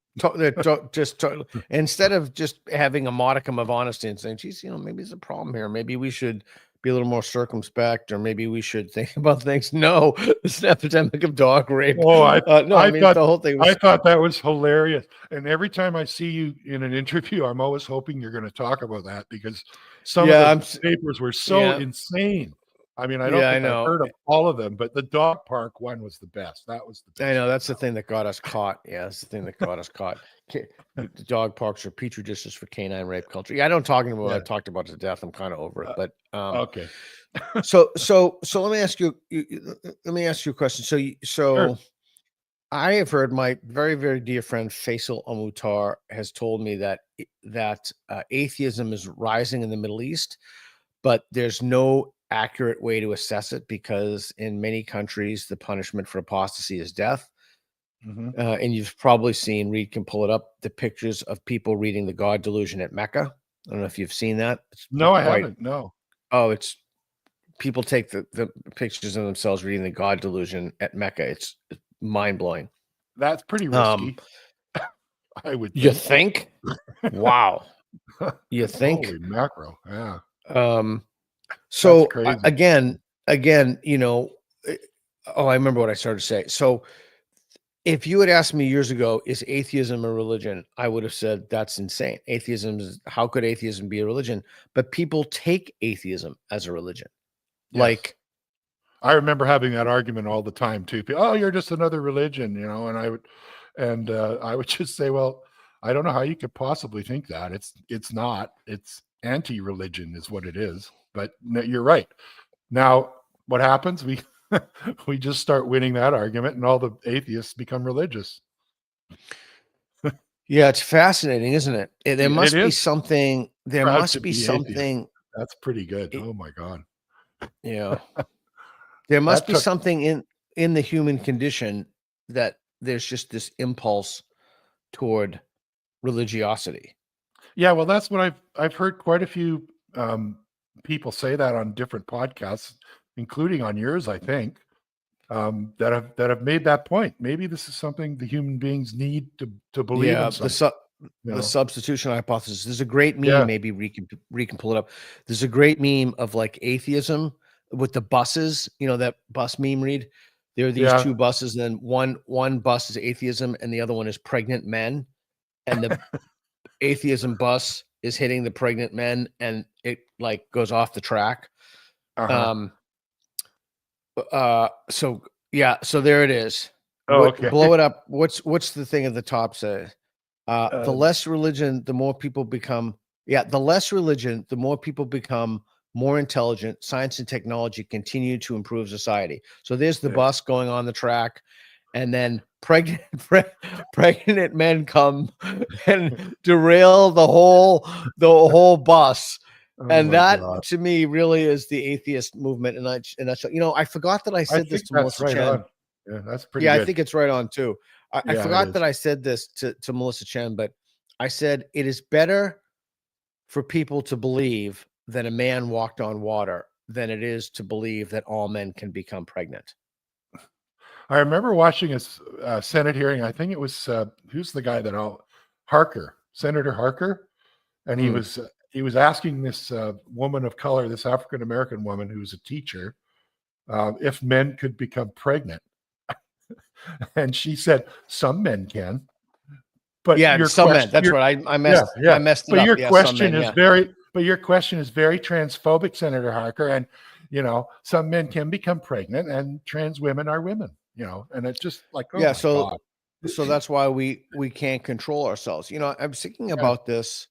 Instead of just having a modicum of honesty and saying, geez, maybe there's a problem here. Maybe we should be a little more circumspect, or maybe we should think about things. No, it's an epidemic of dog rape. Oh, I thought the whole thing was... I thought that was hilarious. And every time I see you in an interview, I'm always hoping you're going to talk about that, because some of the papers were so insane. I mean, I don't think I've heard of all of them, but the dog park one was the best. That was the best. I know, that's the thing that got us caught. Yeah, that's the thing that got us caught. The dog parks are petri dishes for canine rape culture. Yeah, I don't talking about. I talked about it to death. I'm kind of over it. But okay. so let me ask you. Let me ask you a question. Sure. I have heard my very, very dear friend Faisal Amutar has told me that atheism is rising in the Middle East, but there's no accurate way to assess it, because in many countries the punishment for apostasy is death. And you've probably seen, Reed can pull it up, the pictures of people reading the God Delusion at Mecca. I don't know if you've seen that. I haven't. No. Oh, it's people take the pictures of themselves reading the God Delusion at Mecca. It's mind-blowing. That's pretty risky. I would think. You think? Wow. You think? Holy mackerel. Yeah. So again, I remember what I started to say. So if you had asked me years ago, is atheism a religion? I would have said that's insane. How could atheism be a religion? But people take atheism as a religion. Yes. Like, I remember having that argument all the time too. Oh, you're just another religion, and I would just say, well, I don't know how you could possibly think that. It's not. It's anti-religion is what it is. But you're right. Now, what happens? We just start winning that argument, and all the atheists become religious. Yeah, it's fascinating, isn't it? There must be something. There must be something. Atheist. That's pretty good. Oh my God. Yeah. There must be something in the human condition that there's just this impulse toward religiosity. Yeah, well, that's what I've heard quite a few people say that on different podcasts, including on yours, I think, that have made that point. Maybe this is something the human beings need to believe in. The substitution hypothesis. There's a great meme. Maybe we can pull it up. There's a great meme of like atheism with the buses. That bus meme, Reed. There are these two buses, and then one bus is atheism, and the other one is pregnant men, and the atheism bus is hitting the pregnant men, and it like goes off the track. So there it is. Okay. Blow it up. What's the thing at the top say? The less religion, the more people become. Yeah, the less religion, the more people become more intelligent. Science and technology continue to improve society. So there's the bus going on the track, and then pregnant men come and derail the whole bus. And that to me really is the atheist movement. And I forgot that I said this to Melissa Chen. Yeah, that's pretty good. I think it's right on too. I forgot that I said this to Melissa Chen, but I said it is better for people to believe that a man walked on water than it is to believe that all men can become pregnant. I remember watching a Senate hearing. I think it was who's the guy Senator Harker, and he was asking this woman of color, this African American woman who's a teacher, if men could become pregnant, and she said some men can. But some men. That's right. I messed it up. But your question is your question is very transphobic, Senator Harker, and some men can become pregnant, and trans women are women. And it's just like, so that's why we can't control ourselves. I'm thinking about this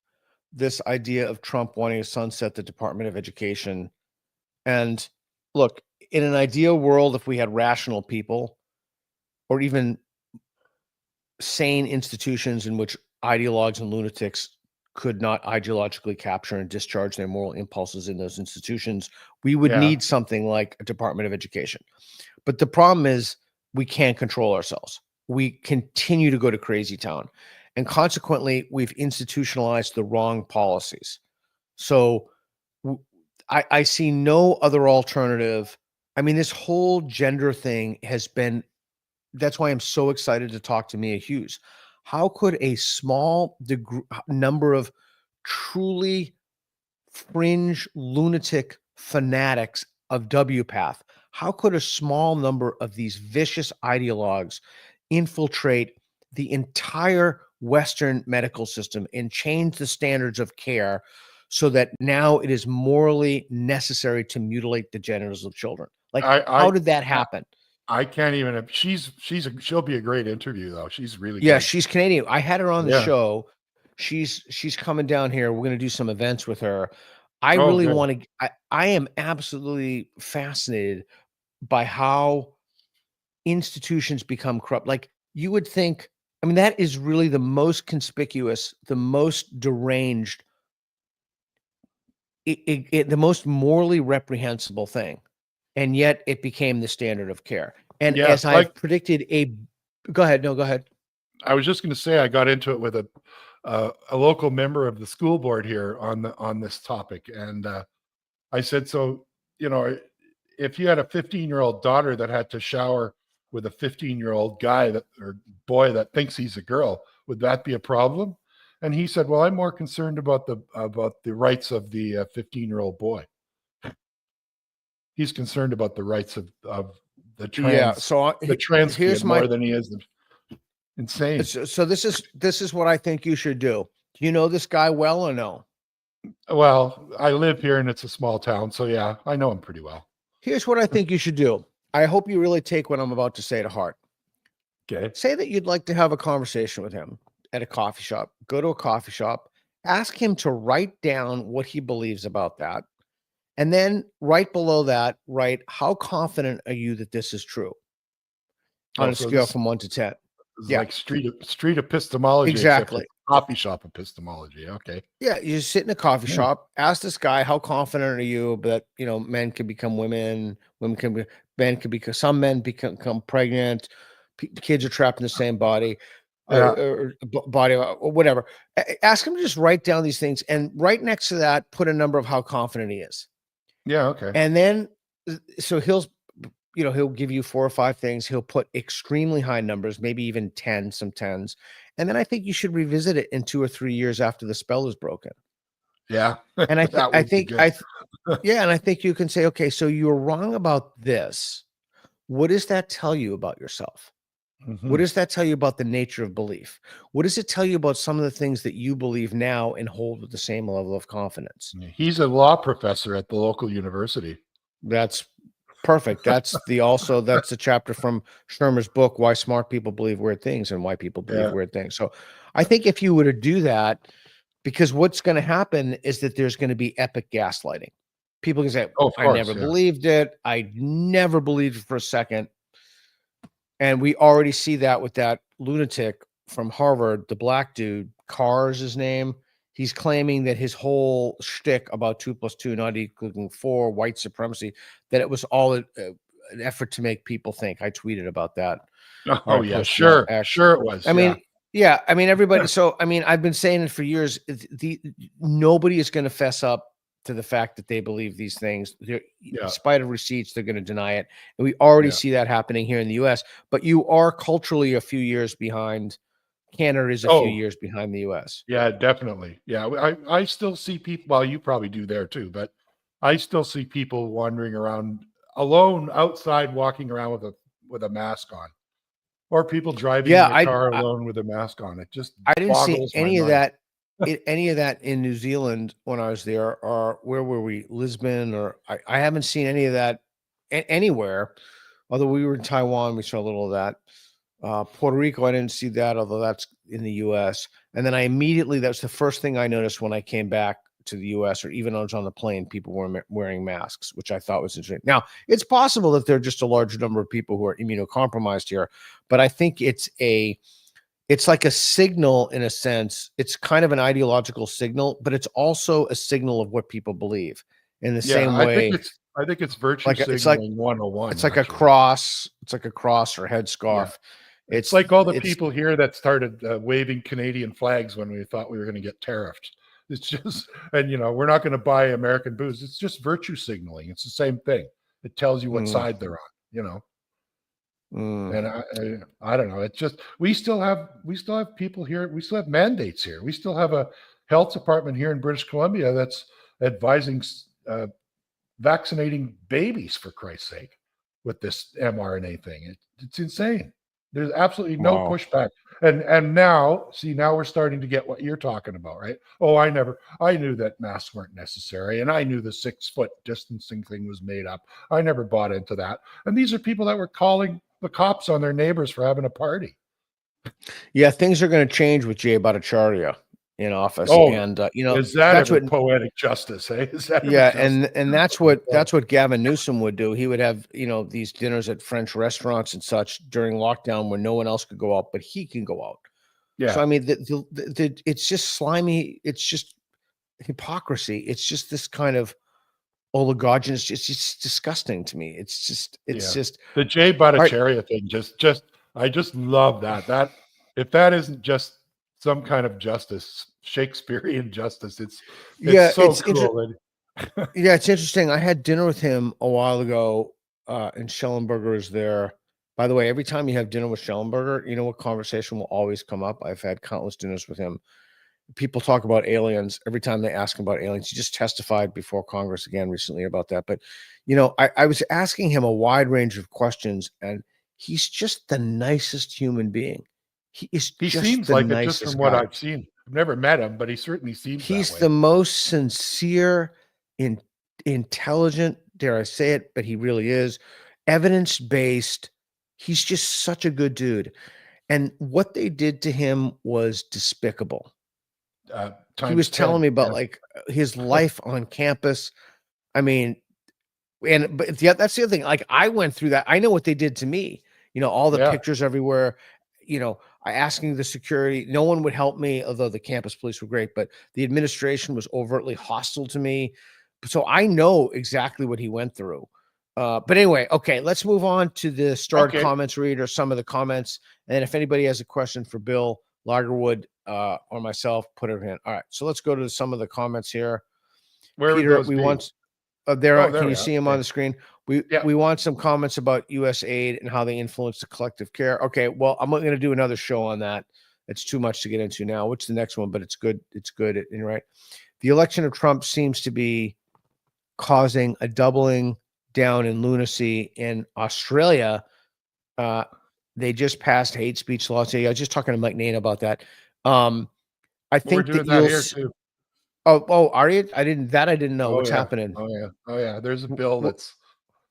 idea of Trump wanting to sunset the Department of Education. And look, in an ideal world, if we had rational people or even sane institutions in which ideologues and lunatics could not ideologically capture and discharge their moral impulses in those institutions, we would need something like a Department of Education. But the problem is we can't control ourselves. We continue to go to crazy town. And consequently, we've institutionalized the wrong policies. So I see no other alternative. I mean, this whole gender thing has been, that's why I'm so excited to talk to Mia Hughes. How could a small number of truly fringe lunatic fanatics of WPATH, how could a small number of these vicious ideologues infiltrate the entire Western medical system and change the standards of care so that now it is morally necessary to mutilate the genitals of children? Like, how did that happen? I can't even. She'll be a great interview though. She's really yeah. good. She's Canadian. I had her on the show. She's coming down here. We're going to do some events with her. I really want to. I am absolutely fascinated by how institutions become corrupt. Like, you would think. I mean, that is really the most conspicuous, the most deranged, the most morally reprehensible thing. And yet it became the standard of care. And as I've predicted, go ahead. No, go ahead. I was just going to say, I got into it with a local member of the school board here on this topic. And I said, so, if you had a 15-year-old daughter that had to shower with a 15-year-old guy or boy that thinks he's a girl, would that be a problem? And he said, well, I'm more concerned about the rights of the 15-year-old boy. He's concerned about the rights of the trans, the trans kid more than he is insane. So this is what I think you should do. Do you know this guy well or no? Well, I live here and it's a small town, so yeah, I know him pretty well. Here's what I think you should do. I hope you really take what I'm about to say to heart. Okay. Say that you'd like to have a conversation with him at a coffee shop. Go to a coffee shop, ask him to write down what he believes about that. And then right below that, write, how confident are you that this is true? On a scale from 1 to 10. Yeah. Like street epistemology. Exactly. Coffee shop epistemology. Okay. Yeah. You sit in a coffee shop, ask this guy, how confident are you that, men can become women, men can become, some men become pregnant, kids are trapped in the same body. Or body or whatever. Ask him to just write down these things, and right next to that, put a number of how confident he is. Yeah. Okay. And then, so he'll give you 4 or 5 things. He'll put extremely high numbers, maybe even 10, some 10s. And then I think you should revisit it in 2 or 3 years after the spell is broken. Yeah. And I think you can say, okay, so you're wrong about this. What does that tell you about yourself? Mm-hmm. What does that tell you about the nature of belief? What does it tell you about some of the things that you believe now and hold with the same level of confidence? He's a law professor at the local university. That's perfect. That's a chapter from Shermer's book, Why Smart People Believe Weird Things and Why People Believe Weird Things. So I think if you were to do that, because what's going to happen is that there's going to be epic gaslighting. People can say, I never believed it. I never believed it for a second. And we already see that with that lunatic from Harvard, the black dude, Carr is his name. He's claiming that his whole shtick about 2 + 2 not equaling 4, white supremacy, that it was all an effort to make people think. I tweeted about that. Oh yeah, sure it was. I mean, everybody. So I've been saying it for years. Nobody is going to fess up to the fact that they believe these things. In spite of receipts, they're going to deny it. And we already see that happening here in the US, but you are culturally a few years behind. Canada is a few years behind the US. Yeah, definitely. Yeah. I still see people, well, you probably do there too, but I still see people wandering around alone outside, walking around with a mask on, or people driving in their car alone with a mask on. It just, I didn't see any of that. Any of that in New Zealand when I was there, or where were we? Lisbon, or I haven't seen any of that anywhere. Although we were in Taiwan, we saw a little of that. Puerto Rico, I didn't see that, although that's in the US. And then that was the first thing I noticed when I came back to the U.S. or even on the plane, people were wearing masks, which I thought was interesting. Now, it's possible that there are just a large number of people who are immunocompromised here, but I think it's like a signal in a sense. It's kind of an ideological signal, but it's also a signal of what people believe in the same way. I think it's virtue like signaling 101. It's like a cross. It's like a cross or headscarf. Yeah. It's like all the people here that started waving Canadian flags when we thought we were going to get tariffed. It's just, and we're not going to buy American booze. It's just virtue signaling. It's the same thing. It tells you what side they're on, And I don't know. It's just we still have people here. We still have mandates here. We still have a health department here in British Columbia that's advising vaccinating babies, for Christ's sake, with this mRNA thing. It's insane. There's absolutely no pushback. And now we're starting to get what you're talking about, right? Oh, I knew that masks weren't necessary, and I knew the 6-foot distancing thing was made up. I never bought into that. And these are people that were calling the cops on their neighbors for having a party. Yeah, things are going to change with Jay Bhattacharya in office. Oh, and that's what poetic justice, eh? And that's what Gavin Newsom would do. He would have these dinners at French restaurants and such during lockdown where no one else could go out, but he can go out. Yeah. So I mean, it's just slimy. It's just hypocrisy. It's just this kind of oligarchy. It's just disgusting to me. It's just the Jay Bhattacharya thing. I just love that. If that isn't just some kind of justice, Shakespearean justice, it's so cool. Yeah, it's interesting. I had dinner with him a while ago, and Schellenberger is there. By the way, every time you have dinner with Schellenberger, you know what conversation will always come up? I've had countless dinners with him. People talk about aliens every time they ask him about aliens. He just testified before Congress again recently about that. But, I was asking him a wide range of questions, and he's just the nicest human being. He seems like it just from what I've seen. I've never met him, but he certainly seems he's that way. The most sincere, intelligent, dare I say it, but he really is, evidence-based. He's just such a good dude. And what they did to him was despicable. He was telling me about his life on campus. I mean, but that's the other thing. Like, I went through that. I know what they did to me. All the pictures everywhere. I asking the security, no one would help me, although the campus police were great, but the administration was overtly hostile to me. So I know exactly what he went through. But anyway, okay, let's move on to the starred comments read, or some of the comments. And if anybody has a question for Bill Ligertwood or myself, put it in. All right, so let's go to some of the comments here. Peter, we want can you see him on the screen? We want some comments about U.S. aid and how they influence the collective care. Okay, well, I'm going to do another show on that. It's too much to get into now. What's the next one? But it's good. It's good. Right. The election of Trump seems to be causing a doubling down in lunacy in Australia. They just passed hate speech laws. I was just talking to Mike Nain about that. I think we're doing that here too. Oh, are you? I didn't know what's happening. Oh yeah. There's a bill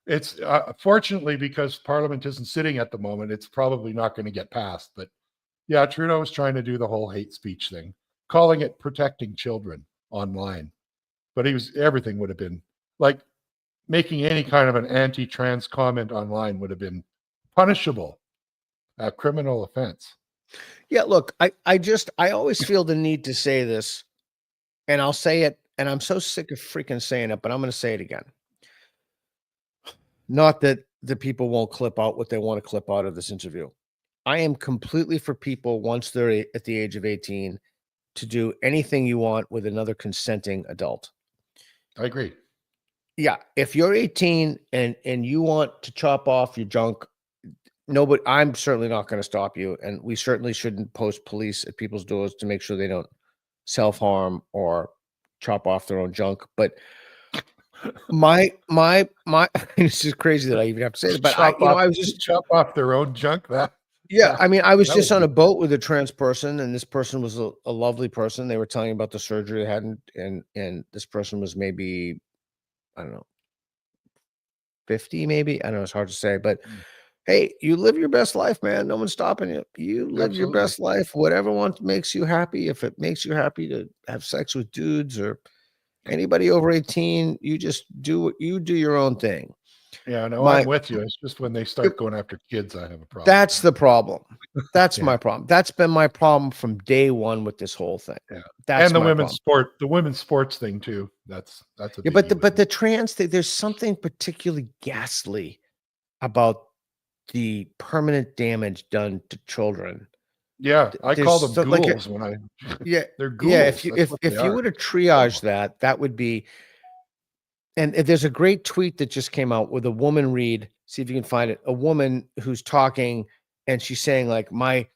it's fortunately, because Parliament isn't sitting at the moment, it's probably not going to get passed. But yeah, Trudeau was trying to do the whole hate speech thing, calling it protecting children online. But everything would have been like making any kind of an anti-trans comment online would have been punishable, a criminal offense. Yeah, look, I always feel the need to say this, and I'll say it, and I'm so sick of freaking saying it, but I'm going to say it again. Not that the people won't clip out what they want to clip out of this interview. I am completely for people, once they're at the age of 18, to do anything you want with another consenting adult. I agree. Yeah, if you're 18 and you want to chop off your junk, nobody, I'm certainly not going to stop you, and we certainly shouldn't post police at people's doors to make sure they don't self-harm or chop off their own junk. But my this is crazy that I even have to say it, but I was just chop off their own junk. I mean, I was just on a boat with a trans person, and this person was a lovely person. They were telling me about the surgery they had, and this person was maybe, I don't know, 50, maybe. I don't know, it's hard to say, but hey, you live your best life, man. No one's stopping you. You live your best life, whatever one makes you happy. If it makes you happy to have sex with dudes or Anybody over 18, you just do your own thing. Yeah, no, I'm with you. It's just when they start going after kids, I have a problem. That's the problem. That's my problem. That's been my problem from day one with this whole thing. Yeah, that's and the women's sports thing too. That's a but the trans thing. There's something particularly ghastly about the permanent damage done to children. Yeah, I call them ghouls when I. Yeah, they're ghouls. Yeah, if you were to triage that would be. And there's a great tweet that just came out with a woman read. See if you can find it. A woman who's talking and she's saying like my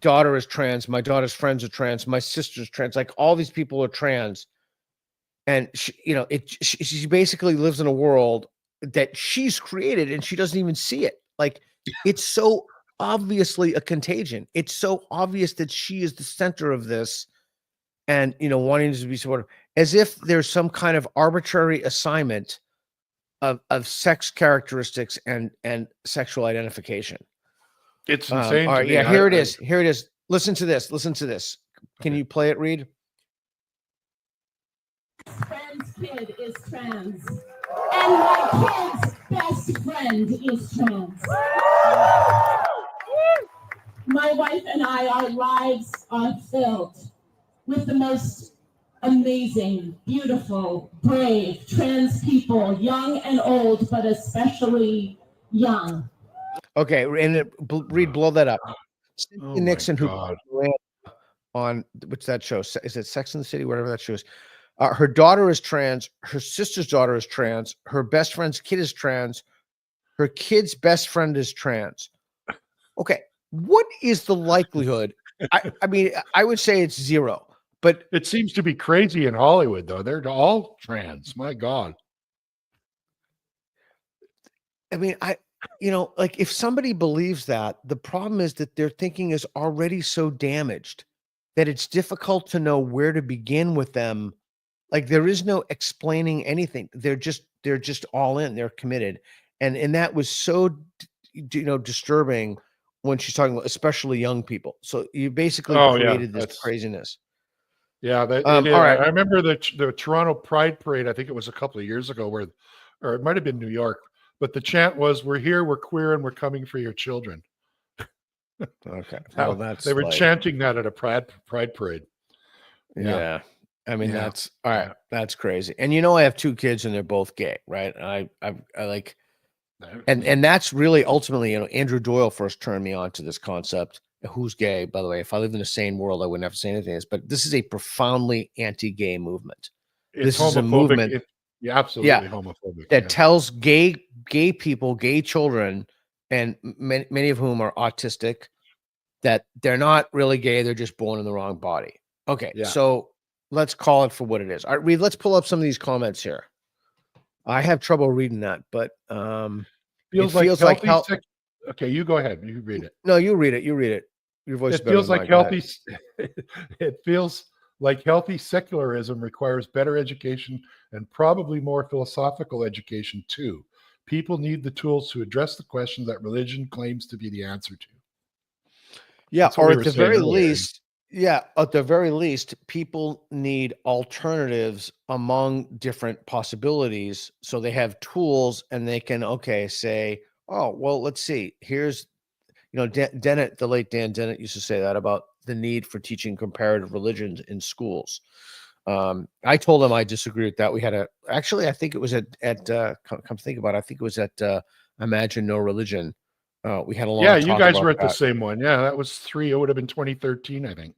daughter is trans. My daughter's friends are trans. My sister's trans. Like all these people are trans. And she basically lives in a world that she's created and she doesn't even see it. Like it's so obviously a contagion. It's so obvious that she is the center of this and, wanting to be supportive, as if there's some kind of arbitrary assignment of sex characteristics and sexual identification. It's insane. All right, yeah, here it is. Here it is. Listen to this. Can you play it, Reed? Friend's kid is trans, and my kid's best friend is trans. My wife and I, our lives are filled with the most amazing, beautiful, brave, trans people, young and old, but especially young. Okay, and Reed, blow that up. Oh Nixon, who ran on what's that show? Is it Sex and the City? Whatever that show is. Her daughter is trans. Her sister's daughter is trans. Her best friend's kid is trans. Her kid's best friend is trans. Okay, what is the likelihood? I mean, I would say it's zero. But it seems to be crazy in Hollywood, though. They're all trans. My God. I mean, like if somebody believes that, the problem is that their thinking is already so damaged that it's difficult to know where to begin with them. Like there is no explaining anything. They're just all in. They're committed, and that was so disturbing when she's talking about especially young people. So you basically created this craziness. Yeah, all right. I remember the Toronto Pride Parade. I think it was a couple of years ago, or it might have been New York. But the chant was, "We're here, we're queer, and we're coming for your children." Okay, well, they were chanting that at a Pride Parade. Yeah. I mean, that's all right. That's crazy. And I have two kids, and they're both gay, right? I like, and that's really ultimately, Andrew Doyle first turned me on to this concept. Who's gay, by the way? If I lived in a sane world, I wouldn't have to say anything else. But this is a profoundly anti-gay movement. This is a movement, absolutely homophobic. That tells gay people, gay children, and many of whom are autistic, that they're not really gay. They're just born in the wrong body. Okay, so let's call it for what it is. All right, Reed, let's pull up some of these comments here. I have trouble reading that, but feels like okay, you go ahead. You read it. No, you read it. You read it. Your voice. It feels like healthy. It feels like healthy secularism requires better education and probably more philosophical education too. People need the tools to address the questions that religion claims to be the answer to. Yeah, or at the very least, at the very least, people need alternatives among different possibilities, so they have tools and they can say, oh, well, let's see. Here's, Dennett, the late Dan Dennett used to say that about the need for teaching comparative religions in schools. I told him I disagree with that. We had I think it was at come to think about it, I think it was at Imagine No Religion. We had a long talk. You guys were at the same one. Yeah, that was it would have been 2013, I think.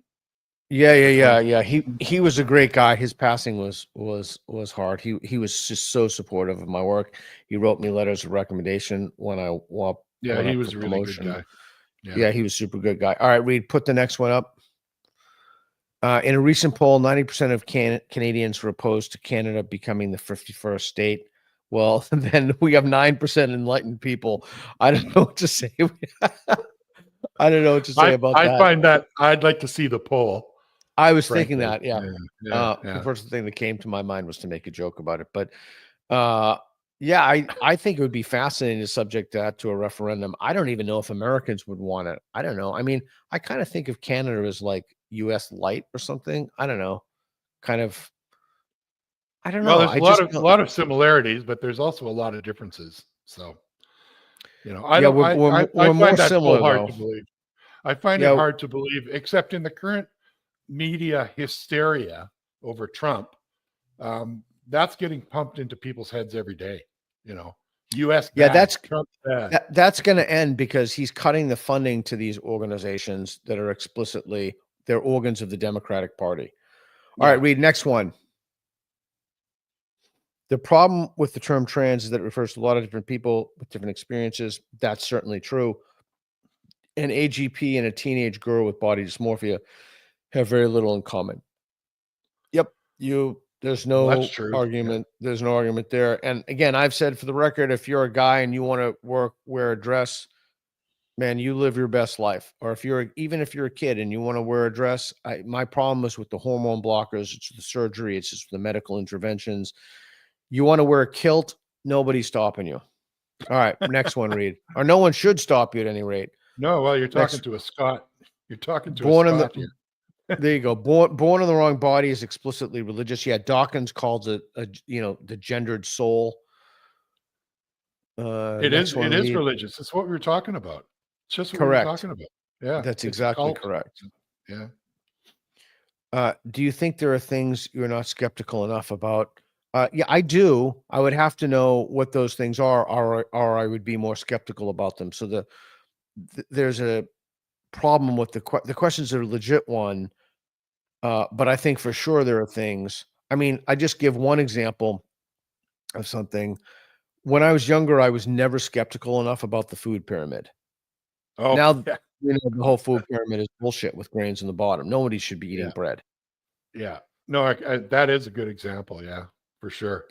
Yeah. He was a great guy. His passing was hard. He was just so supportive of my work. He wrote me letters of recommendation when I he was a really good guy. Yeah, he was a super good guy. All right, Reed, put the next one up. In a recent poll, 90% of Canadians were opposed to Canada becoming the 51st state. Well, then we have 9% enlightened people. I don't know what to say. I don't know what to say about that. I find that I'd like to see the poll. I was thinking that, The first thing that came to my mind was to make a joke about it. But I think it would be fascinating to subject that to a referendum. I don't even know if Americans would want it. I don't know. I mean, I kind of think of Canada as like US light or something. I don't know. kind of, I don't Well, know. there's I a just lot of similarities, but there's also a lot of differences. So, I yeah, don't. I we're more find that so similar hard though. to believe. I find it Yeah, hard to believe, except in the current media hysteria over Trump. That's getting pumped into people's heads every day. U.S. yeah, bad, Trump bad. that's going to end because he's cutting the funding to these organizations that are explicitly they're organs of the Democratic Party. All right, Yeah. Reed, next one. The problem with the term trans is that it refers to a lot of different people with different experiences. That's certainly true. An AGP and a teenage girl with body dysmorphia have very little in common. Yep. There's Well, that's no true. argument. There's no argument there. And again, I've said for the record, if you're a guy and you want to wear a dress, man, you live your best life. Or even if you're a kid and you want to wear a dress, my problem is with the hormone blockers, it's the surgery, it's just the medical interventions. You want to wear a kilt, nobody's stopping you. All right, next one, Reed. Or no one should stop you at any rate. No, well, you're talking to a Scot. You're talking to Born a in Scot the here. there you go. Born in the wrong body is explicitly religious. Yeah, Dawkins calls it the gendered soul. It is religious. It's what we were talking about. It's just what we were Correct. talking about. Yeah. That's it's exactly correct. Yeah. Do you think there are things you're not skeptical enough about? Yeah, I do. I would have to know what those things are, or I would be more skeptical about them. So there's a problem with the questions are a legit one, but I think for sure there are things. I mean, I just give one example of something. When I was younger, I was never skeptical enough about the food pyramid. Oh, Now, yeah. the whole food pyramid is bullshit with grains in the bottom. Nobody should be eating bread. Yeah. No, that is a good example. Yeah, for sure.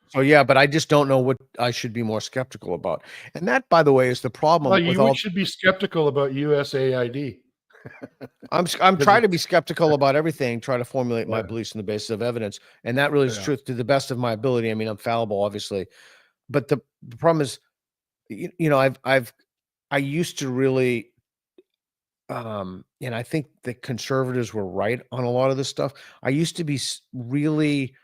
So yeah, but I just don't know what I should be more skeptical about. And that, by the way, is the problem. Well, you should be skeptical about USAID. I'm trying to be skeptical about everything, try to formulate my beliefs on the basis of evidence. And that really is truth to the best of my ability. I mean, I'm fallible, obviously. But the problem is, I used to really, and I think the conservatives were right on a lot of this stuff. I used to be really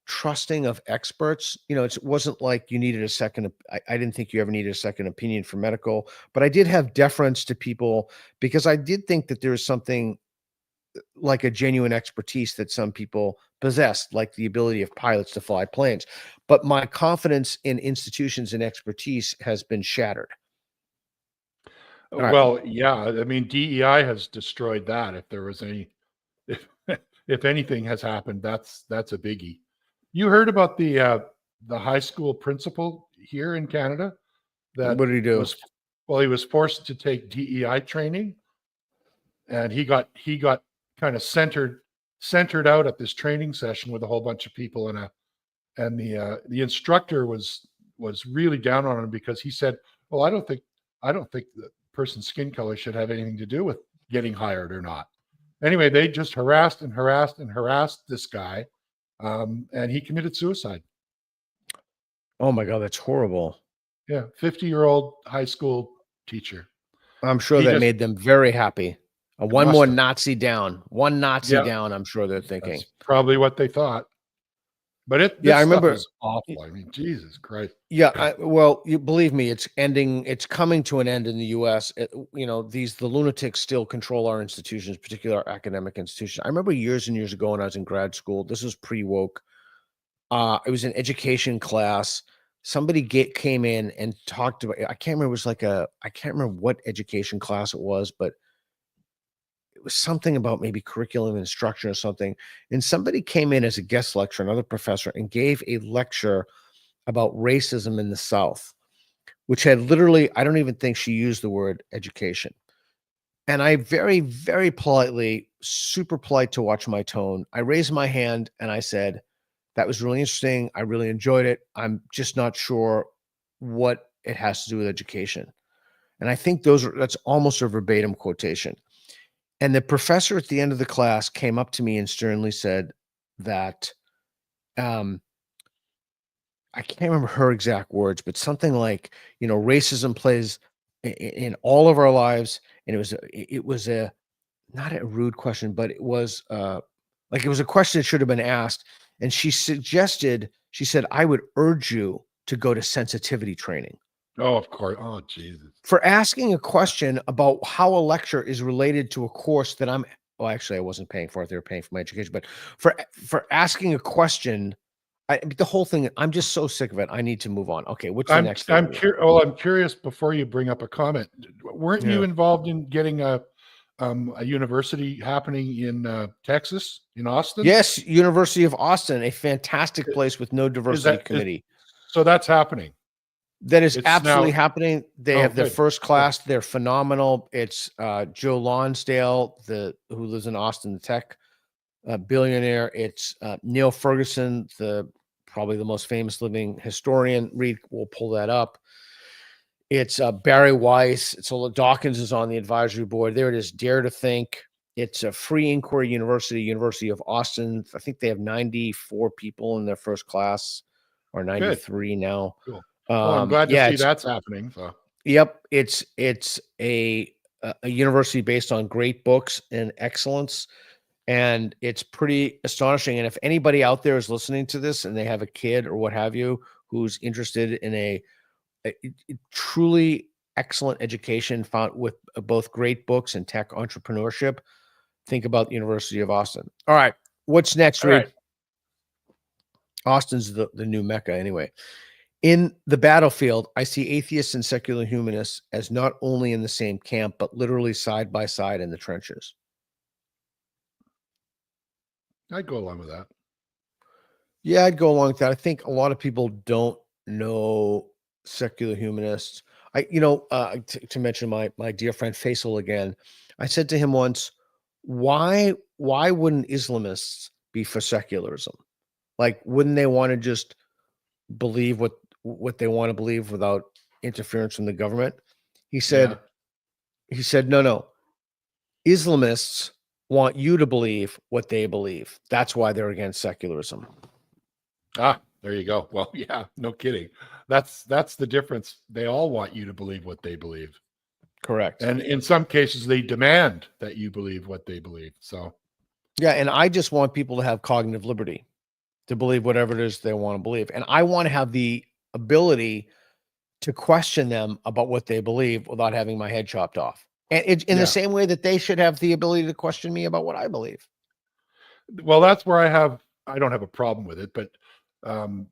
trusting of experts. It wasn't like you needed a second. I didn't think you ever needed a second opinion for medical, but I did have deference to people because I did think that there was something like a genuine expertise that some people possess, like the ability of pilots to fly planes. But my confidence in institutions and expertise has been shattered. Well, yeah. I mean, DEI has destroyed that. If there was if anything has happened, that's a biggie. You heard about the high school principal here in Canada? What did he do? He was forced to take DEI training, and he got kind of centered out at this training session with a whole bunch of people, and the instructor was really down on him because he said, "Well, I don't think the person's skin color should have anything to do with getting hired or not." Anyway, they just harassed this guy, and he committed suicide. Oh my God, that's horrible. Yeah, 50-year-old high school teacher. I'm sure that made them very happy. One more Nazi down. One Nazi down, I'm sure they're thinking. That's probably what they thought. But I remember is awful. I mean, Jesus Christ. Yeah, you believe me, it's ending. It's coming to an end in the U.S. The lunatics still control our institutions, particularly our academic institutions. I remember years and years ago when I was in grad school. This was pre-woke. It was an education class. Somebody came in and talked about. I can't remember. It was I can't remember what education class it was, but it was something about maybe curriculum instruction or something. And somebody came in as a guest lecturer, another professor, and gave a lecture about racism in the South, which had literally, I don't even think she used the word education. And I very, very politely, super polite to watch my tone, I raised my hand and I said, that was really interesting. I really enjoyed it. I'm just not sure what it has to do with education. And I think that's almost a verbatim quotation. And the professor at the end of the class came up to me and sternly said that, I can't remember her exact words, but something like, racism plays in all of our lives. And it was not a rude question, but it was Like it was a question that should have been asked. And she said, I would urge you to go to sensitivity training. Oh, of course. Oh, Jesus. For asking a question about how a lecture is related to a course that actually I wasn't paying for it. They were paying for my education, but for asking a question, the whole thing, I'm just so sick of it. I need to move on. Okay. What's the next thing? I'm curious before you bring up a comment. Weren't you involved in getting a university happening in Texas, in Austin? Yes. University of Austin, a fantastic place with no diversity committee. So that's happening. It's absolutely happening. They have their good. first class. They're phenomenal. It's Joe Lonsdale, who lives in Austin, the tech billionaire. It's Neil Ferguson, probably the most famous living historian. Reed will pull that up. It's Barry Weiss. Dawkins is on the advisory board. There it is. Dare to Think. It's a free inquiry University of Austin. I think they have 94 people in their first class, or 93 now. Cool. I'm glad to see that's happening. So. Yep, it's a university based on great books and excellence, and it's pretty astonishing. And if anybody out there is listening to this and they have a kid or what have you who's interested in a truly excellent education found with both great books and tech entrepreneurship, think about the University of Austin. All right, what's next, Reed? Right. Austin's the new Mecca anyway. In the battlefield, I see atheists and secular humanists as not only in the same camp, but literally side by side in the trenches. I'd go along with that. Yeah, I'd go along with that. I think a lot of people don't know secular humanists. To mention my dear friend Faisal again, I said to him once, why wouldn't Islamists be for secularism? Like, wouldn't they want to just believe what they want to believe without interference from the government? He said, no. Islamists want you to believe what they believe. That's why they're against secularism. Ah, there you go. Well, yeah, no kidding. That's the difference. They all want you to believe what they believe. Correct. And in some cases, they demand that you believe what they believe. So, yeah, and I just want people to have cognitive liberty to believe whatever it is they want to believe. And I want to have the ability to question them about what they believe without having my head chopped off. And in the same way that they should have the ability to question me about what I believe. Well, that's where I don't have a problem with it, but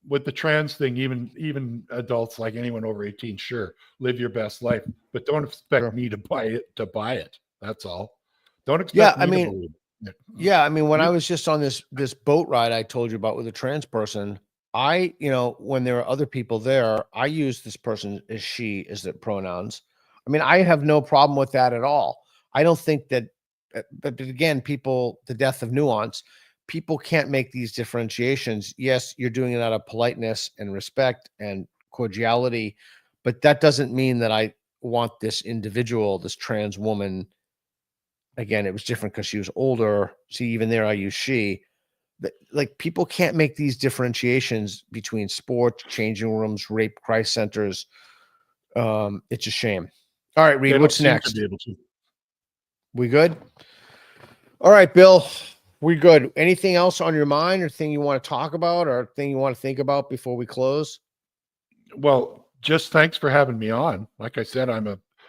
with the trans thing, even adults, like anyone over 18, sure, live your best life, but don't expect me to buy it. That's all. Don't expect me to believe it. Yeah, I mean, when I was just on this boat ride I told you about with a trans person, when there are other people there, I use this person as she as the pronouns. I mean, I have no problem with that at all. I don't think that, but again, the death of nuance, people can't make these differentiations. Yes, you're doing it out of politeness and respect and cordiality, but that doesn't mean that I want this individual, this trans woman. Again, it was different because she was older. See, even there I use she. Like, people can't make these differentiations between sport, changing rooms, rape crisis centers. It's a shame. All right, Reed, what's next? We good? All right, Bill, we good. Anything else on your mind or thing you want to talk about or thing you want to think about before we close? Well, just thanks for having me on. Like I said,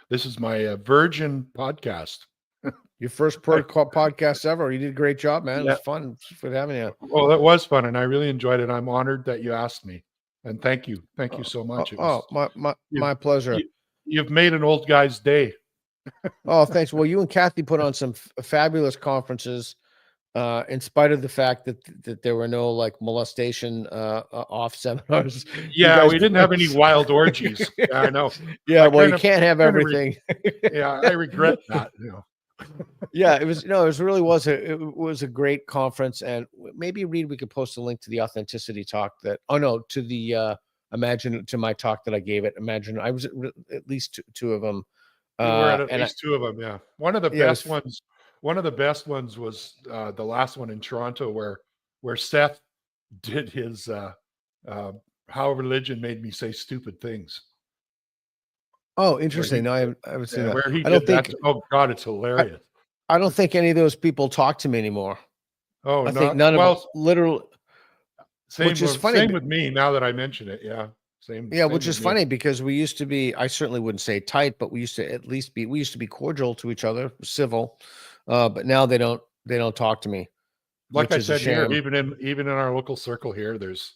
this is my virgin podcast. Your first podcast ever. You did a great job, man. It was fun for having you. Well, that was fun, and I really enjoyed it. I'm honored that you asked me, and thank you so much. My pleasure. You've made an old guy's day. Oh, thanks. Well, you and Kathy put on some fabulous conferences, in spite of the fact that there were no like molestation off seminars. Yeah, we didn't have any wild orgies. Yeah, I know. Yeah, well, you can't have everything. I regret that. Yeah, it was. It was a great conference, and maybe Reed, we could post a link to the authenticity talk to the to my talk that I gave it. Imagine I was at least two of them. You were at least two of them. Yeah, one of the best ones. One of the best ones was the last one in Toronto, where Seth did his "How Religion Made Me Say Stupid Things." Oh, interesting. No, I haven't seen that. Oh God, it's hilarious. I don't think any of those people talk to me anymore. Oh, I think not none of them well. literally, Same, which is funny. same with me. Now that I mention it, yeah, same. Yeah, same which with is me. funny because we used to be, I certainly wouldn't say tight, but we used to at least be, we used to be cordial to each other, civil. But now they don't talk to me, Like which I is a said here, shame. even in our local circle here, there's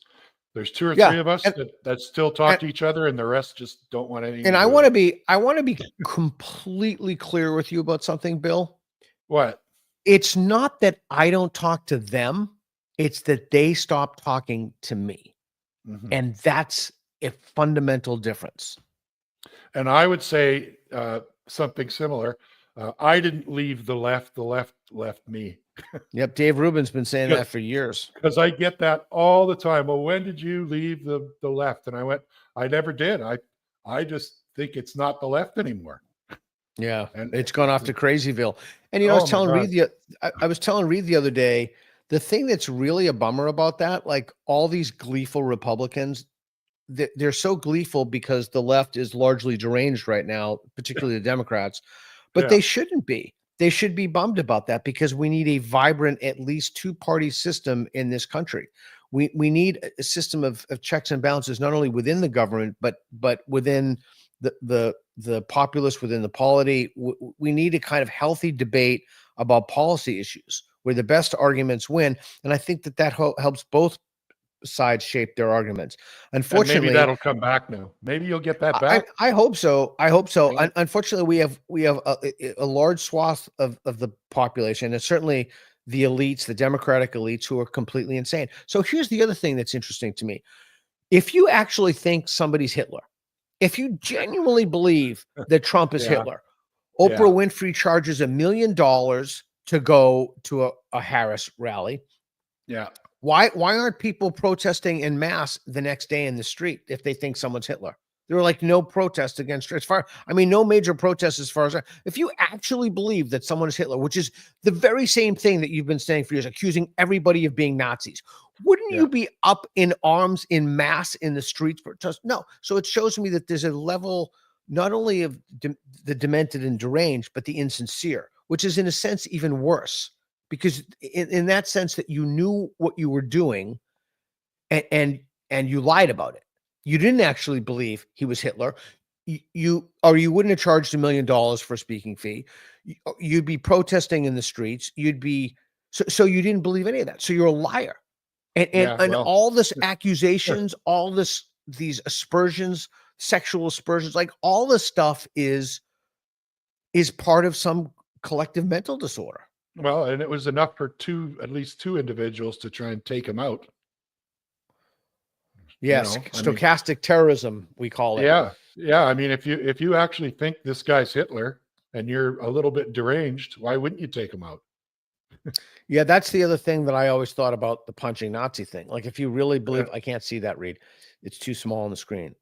two or Yeah. three of us that still talk to each other, and the rest just don't want anything. And to I do want to with it. be completely clear with you about something, Bill. What? It's not that I don't talk to them, it's that they stop talking to me. Mhm. And that's a fundamental difference. And I would say something similar. I didn't leave the left left me. Yep, Dave Rubin's been saying that for years. Because I get that all the time. Well, when did you leave the left? And I went, I never did. I just think it's not the left anymore. Yeah, And it's gone off to Crazyville. And you know, Oh I was my telling God. Reed I was telling Reed the other day, the thing that's really a bummer about that, like all these gleeful Republicans, they're so gleeful because the left is largely deranged right now, particularly the Democrats, but Yeah. they shouldn't be. They should be bummed about that because we need a vibrant, at least two-party system in this country. We need a system of checks and balances, not only within the government, but within the populace, within the polity. We need a kind of healthy debate about policy issues where the best arguments win. And I think that helps both sides shape their arguments. Unfortunately, and maybe that'll come back now. Maybe you'll get that back. I hope so. I hope so. Yeah. Unfortunately, we have a large swath of the population, and certainly the elites, the Democratic elites, who are completely insane. So here's the other thing that's interesting to me. If you actually think somebody's Hitler, if you genuinely believe that Trump is Hitler, Oprah Winfrey charges $1 million to go to a Harris rally. Yeah. Why aren't people protesting en masse the next day in the street if they think someone's Hitler? There were like no protests against no major protests as far as if you actually believe that someone is Hitler, which is the very same thing that you've been saying for years, accusing everybody of being Nazis. Wouldn't you be up in arms in mass in the streets for just no? So it shows me that there's a level not only of the demented and deranged, but the insincere, which is in a sense even worse. Because in that sense that you knew what you were doing and you lied about it. You didn't actually believe he was Hitler. You wouldn't have charged $1 million for a speaking fee. You'd be protesting in the streets. You'd be so you didn't believe any of that. So you're a liar. And all this accusations, all these aspersions, sexual aspersions, like all this stuff is part of some collective mental disorder. Well, and it was enough for at least two individuals to try and take him out. Yes, stochastic terrorism, we call it. Yeah. Yeah. I mean, if you actually think this guy's Hitler and you're a little bit deranged, why wouldn't you take him out? Yeah, that's the other thing that I always thought about the punching Nazi thing. Like if you really believe, I can't see that, Reed. It's too small on the screen.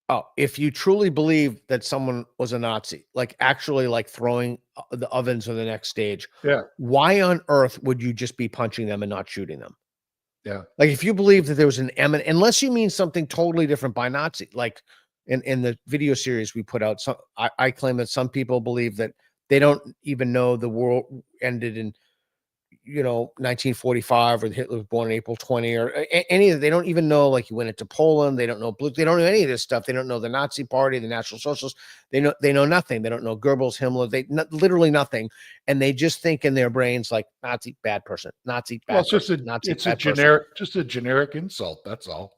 Oh, if you truly believe that someone was a Nazi, like actually like throwing the ovens on the next stage, why on earth would you just be punching them and not shooting them? Yeah. Like if you believe that there was an eminent, unless you mean something totally different by Nazi, like in the video series we put out, I claim that some people believe that they don't even know the world ended in 1945 or Hitler was born on April 20 or any of it. They don't even know, like he went into Poland. They don't know they don't know any of this stuff. They don't know the Nazi Party, the National Socialists. They know nothing. They don't know Goebbels, Himmler, literally nothing. And they just think in their brains like Nazi, bad person, Nazi, bad person, Nazi, it's a generic insult. That's all.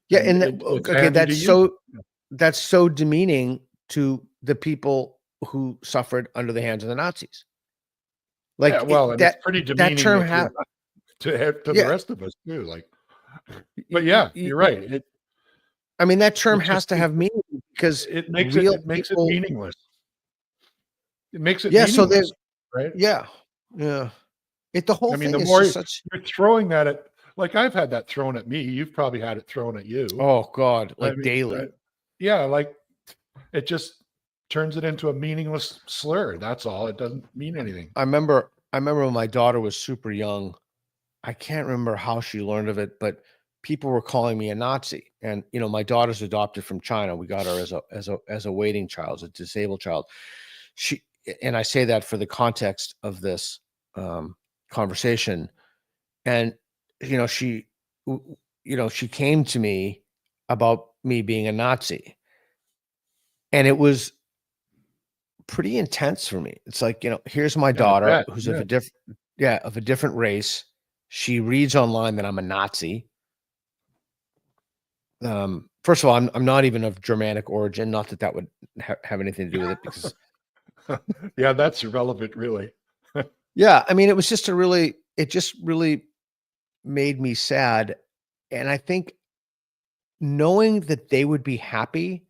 Yeah. And that's so demeaning to the people who suffered under the hands of the Nazis. Like, it's pretty demeaning that term to the rest of us too. Like, but yeah, you're right. That term has to have meaning because it makes it meaningless. It makes it meaningless, right? Yeah, yeah. The whole thing the is more just you're throwing that at, like I've had that thrown at me. You've probably had it thrown at you. Oh God, daily. Like it just turns it into a meaningless slur. That's all. It doesn't mean anything. I remember when my daughter was super young. I can't remember how she learned of it, but people were calling me a Nazi. And my daughter's adopted from China. We got her as a waiting child, a disabled child. And I say that for the context of this conversation, and she came to me about me being a Nazi, and it was pretty intense for me. It's like, here's my daughter who's of a different race. She reads online that I'm a Nazi. First of all, I'm not even of Germanic origin. Not that would have anything to do with it, because yeah, that's irrelevant, really. yeah, I mean, it was just it just really made me sad. And I think knowing that they would be happy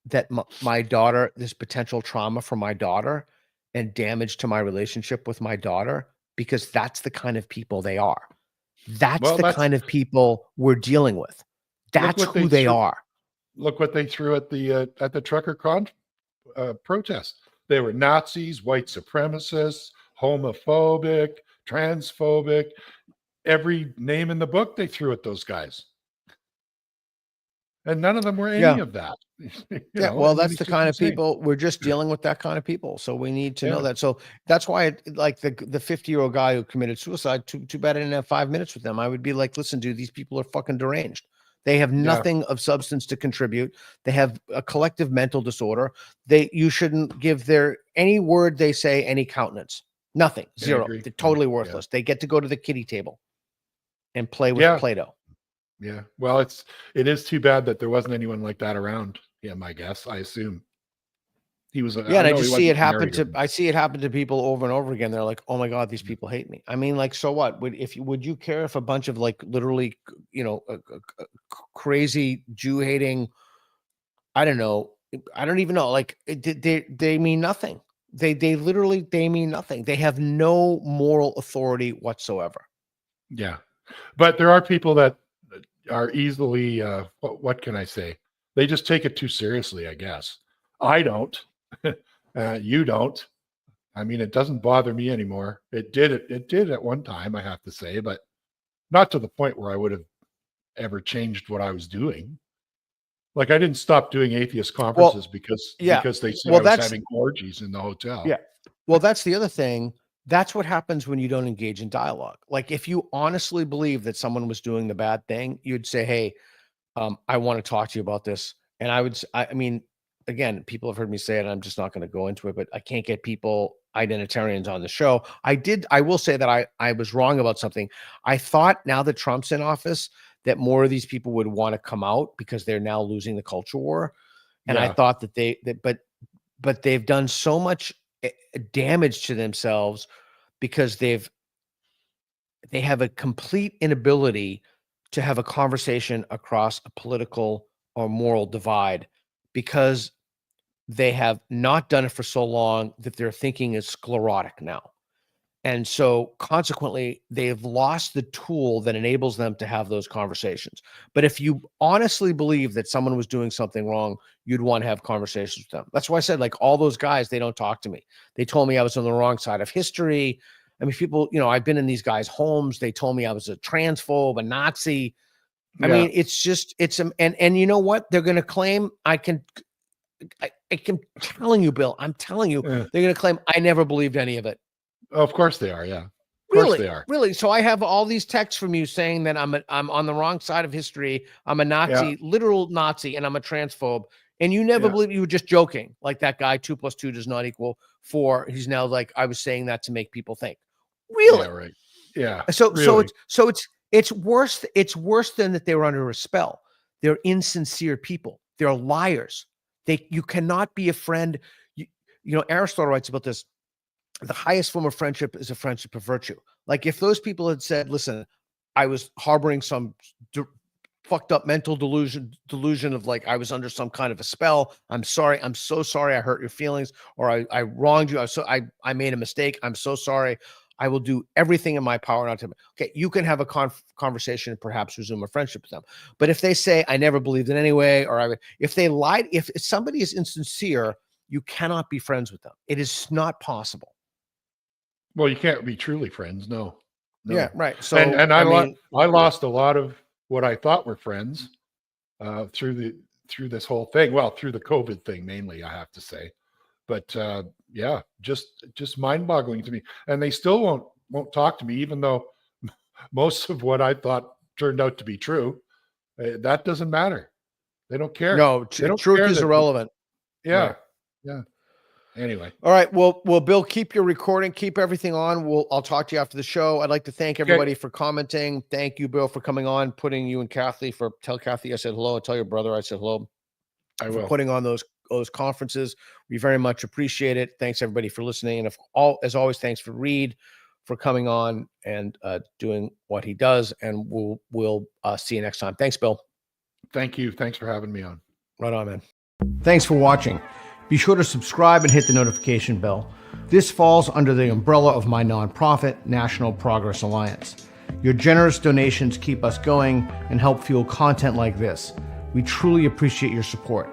that my daughter, this potential trauma for my daughter and damage to my relationship with my daughter, because that's the kind of people they are. That's the kind of people we're dealing with. That's who they are. Look what they threw at the trucker protest. They were Nazis, white supremacists, homophobic, transphobic, every name in the book they threw at those guys. And none of them were any of that. Well, that's the kind of people we're just dealing with, that kind of people. So we need to know that. So that's why, like the 50-year-old guy who committed suicide, too bad I didn't have 5 minutes with them. I would be like, listen, dude, these people are fucking deranged. They have nothing of substance to contribute. They have a collective mental disorder. You shouldn't give any word they say any countenance. Nothing. Zero. They're totally worthless. They get to go to the kiddie table and play with Play-Doh. Yeah. Well, it is too bad that there wasn't anyone like that around him, I guess. I assume he was. And I just see it happen to people over and over again. They're like, oh my God, these people hate me. I mean, like, so what? Would you care if a bunch of, like, literally, crazy Jew hating, I don't even know, like, they mean nothing. They literally mean nothing. They have no moral authority whatsoever. Yeah. But there are people that are easily, what can I say? They just take it too seriously, I guess. I don't. You don't. I mean, it doesn't bother me anymore. It did at one time, I have to say, but not to the point where I would have ever changed what I was doing. Like, I didn't stop doing atheist conferences because they said I was having orgies in the hotel. Yeah. Well, that's the other thing. That's what happens when you don't engage in dialogue. Like, if you honestly believe that someone was doing the bad thing, you'd say, hey, I want to talk to you about this. And I mean, again, people have heard me say it, and I'm just not going to go into it, but I can't get identitarians on the show. I will say that I was wrong about something. I thought now that Trump's in office, that more of these people would want to come out because they're now losing the culture war. And I thought that but they've done so much damage to themselves because they have a complete inability to have a conversation across a political or moral divide, because they have not done it for so long that their thinking is sclerotic now. And so consequently, they've lost the tool that enables them to have those conversations. But if you honestly believe that someone was doing something wrong, you'd want to have conversations with them. That's why I said, like, all those guys, they don't talk to me. They told me I was on the wrong side of history. I mean, people, I've been in these guys' homes. They told me I was a transphobe, a Nazi. I mean, and you know what? They're going to claim I can telling you, Bill, I'm telling you, they're going to claim I never believed any of it. Of course they are. Yeah. Of course they are. Really. So I have all these texts from you saying that I'm on the wrong side of history. I'm a Nazi, literal Nazi, and I'm a transphobe. And you never believe, you were just joking. Like that guy, 2 + 2 does not equal 4. He's now like, I was saying that to make people think. Really? Yeah, right. Yeah. It's worse. It's worse than that they were under a spell. They're insincere people. They're liars. You cannot be a friend. Aristotle writes about this. The highest form of friendship is a friendship of virtue. Like, if those people had said, listen, I was harboring some fucked up mental delusion of, like, I was under some kind of a spell. I'm sorry. I'm so sorry. I hurt your feelings, or I wronged you. I made a mistake. I'm so sorry. I will do everything in my power not to. Okay. You can have a conversation and perhaps resume a friendship with them. But if they say, I never believed in any way, or if they lied, if somebody is insincere, you cannot be friends with them. It is not possible. Well, you can't be truly friends. No. Yeah, right. So, I lost a lot of what I thought were friends through this whole thing. Well, through the COVID thing, mainly, I have to say. But just mind-boggling to me. And they still won't won't talk to me, even though most of what I thought turned out to be true. That doesn't matter. They don't care. No, They don't truth care is that- irrelevant. Yeah. Right. Yeah. Anyway. All right. Well, Bill, keep your recording, keep everything on. I'll talk to you after the show. I'd like to thank everybody for commenting. Thank you, Bill, for coming on, putting you and Kathy tell Kathy I said hello, and tell your brother I said hello. I for will. putting on those conferences. We very much appreciate it. Thanks everybody for listening. And as always, thanks for Reed for coming on and doing what he does. And we'll see you next time. Thanks, Bill. Thank you. Thanks for having me on. Right on, man. Thanks for watching. Be sure to subscribe and hit the notification bell. This falls under the umbrella of my nonprofit, National Progress Alliance. Your generous donations keep us going and help fuel content like this. We truly appreciate your support.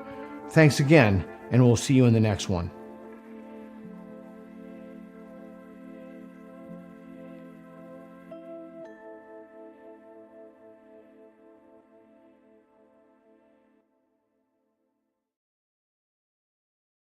Thanks again, and we'll see you in the next one.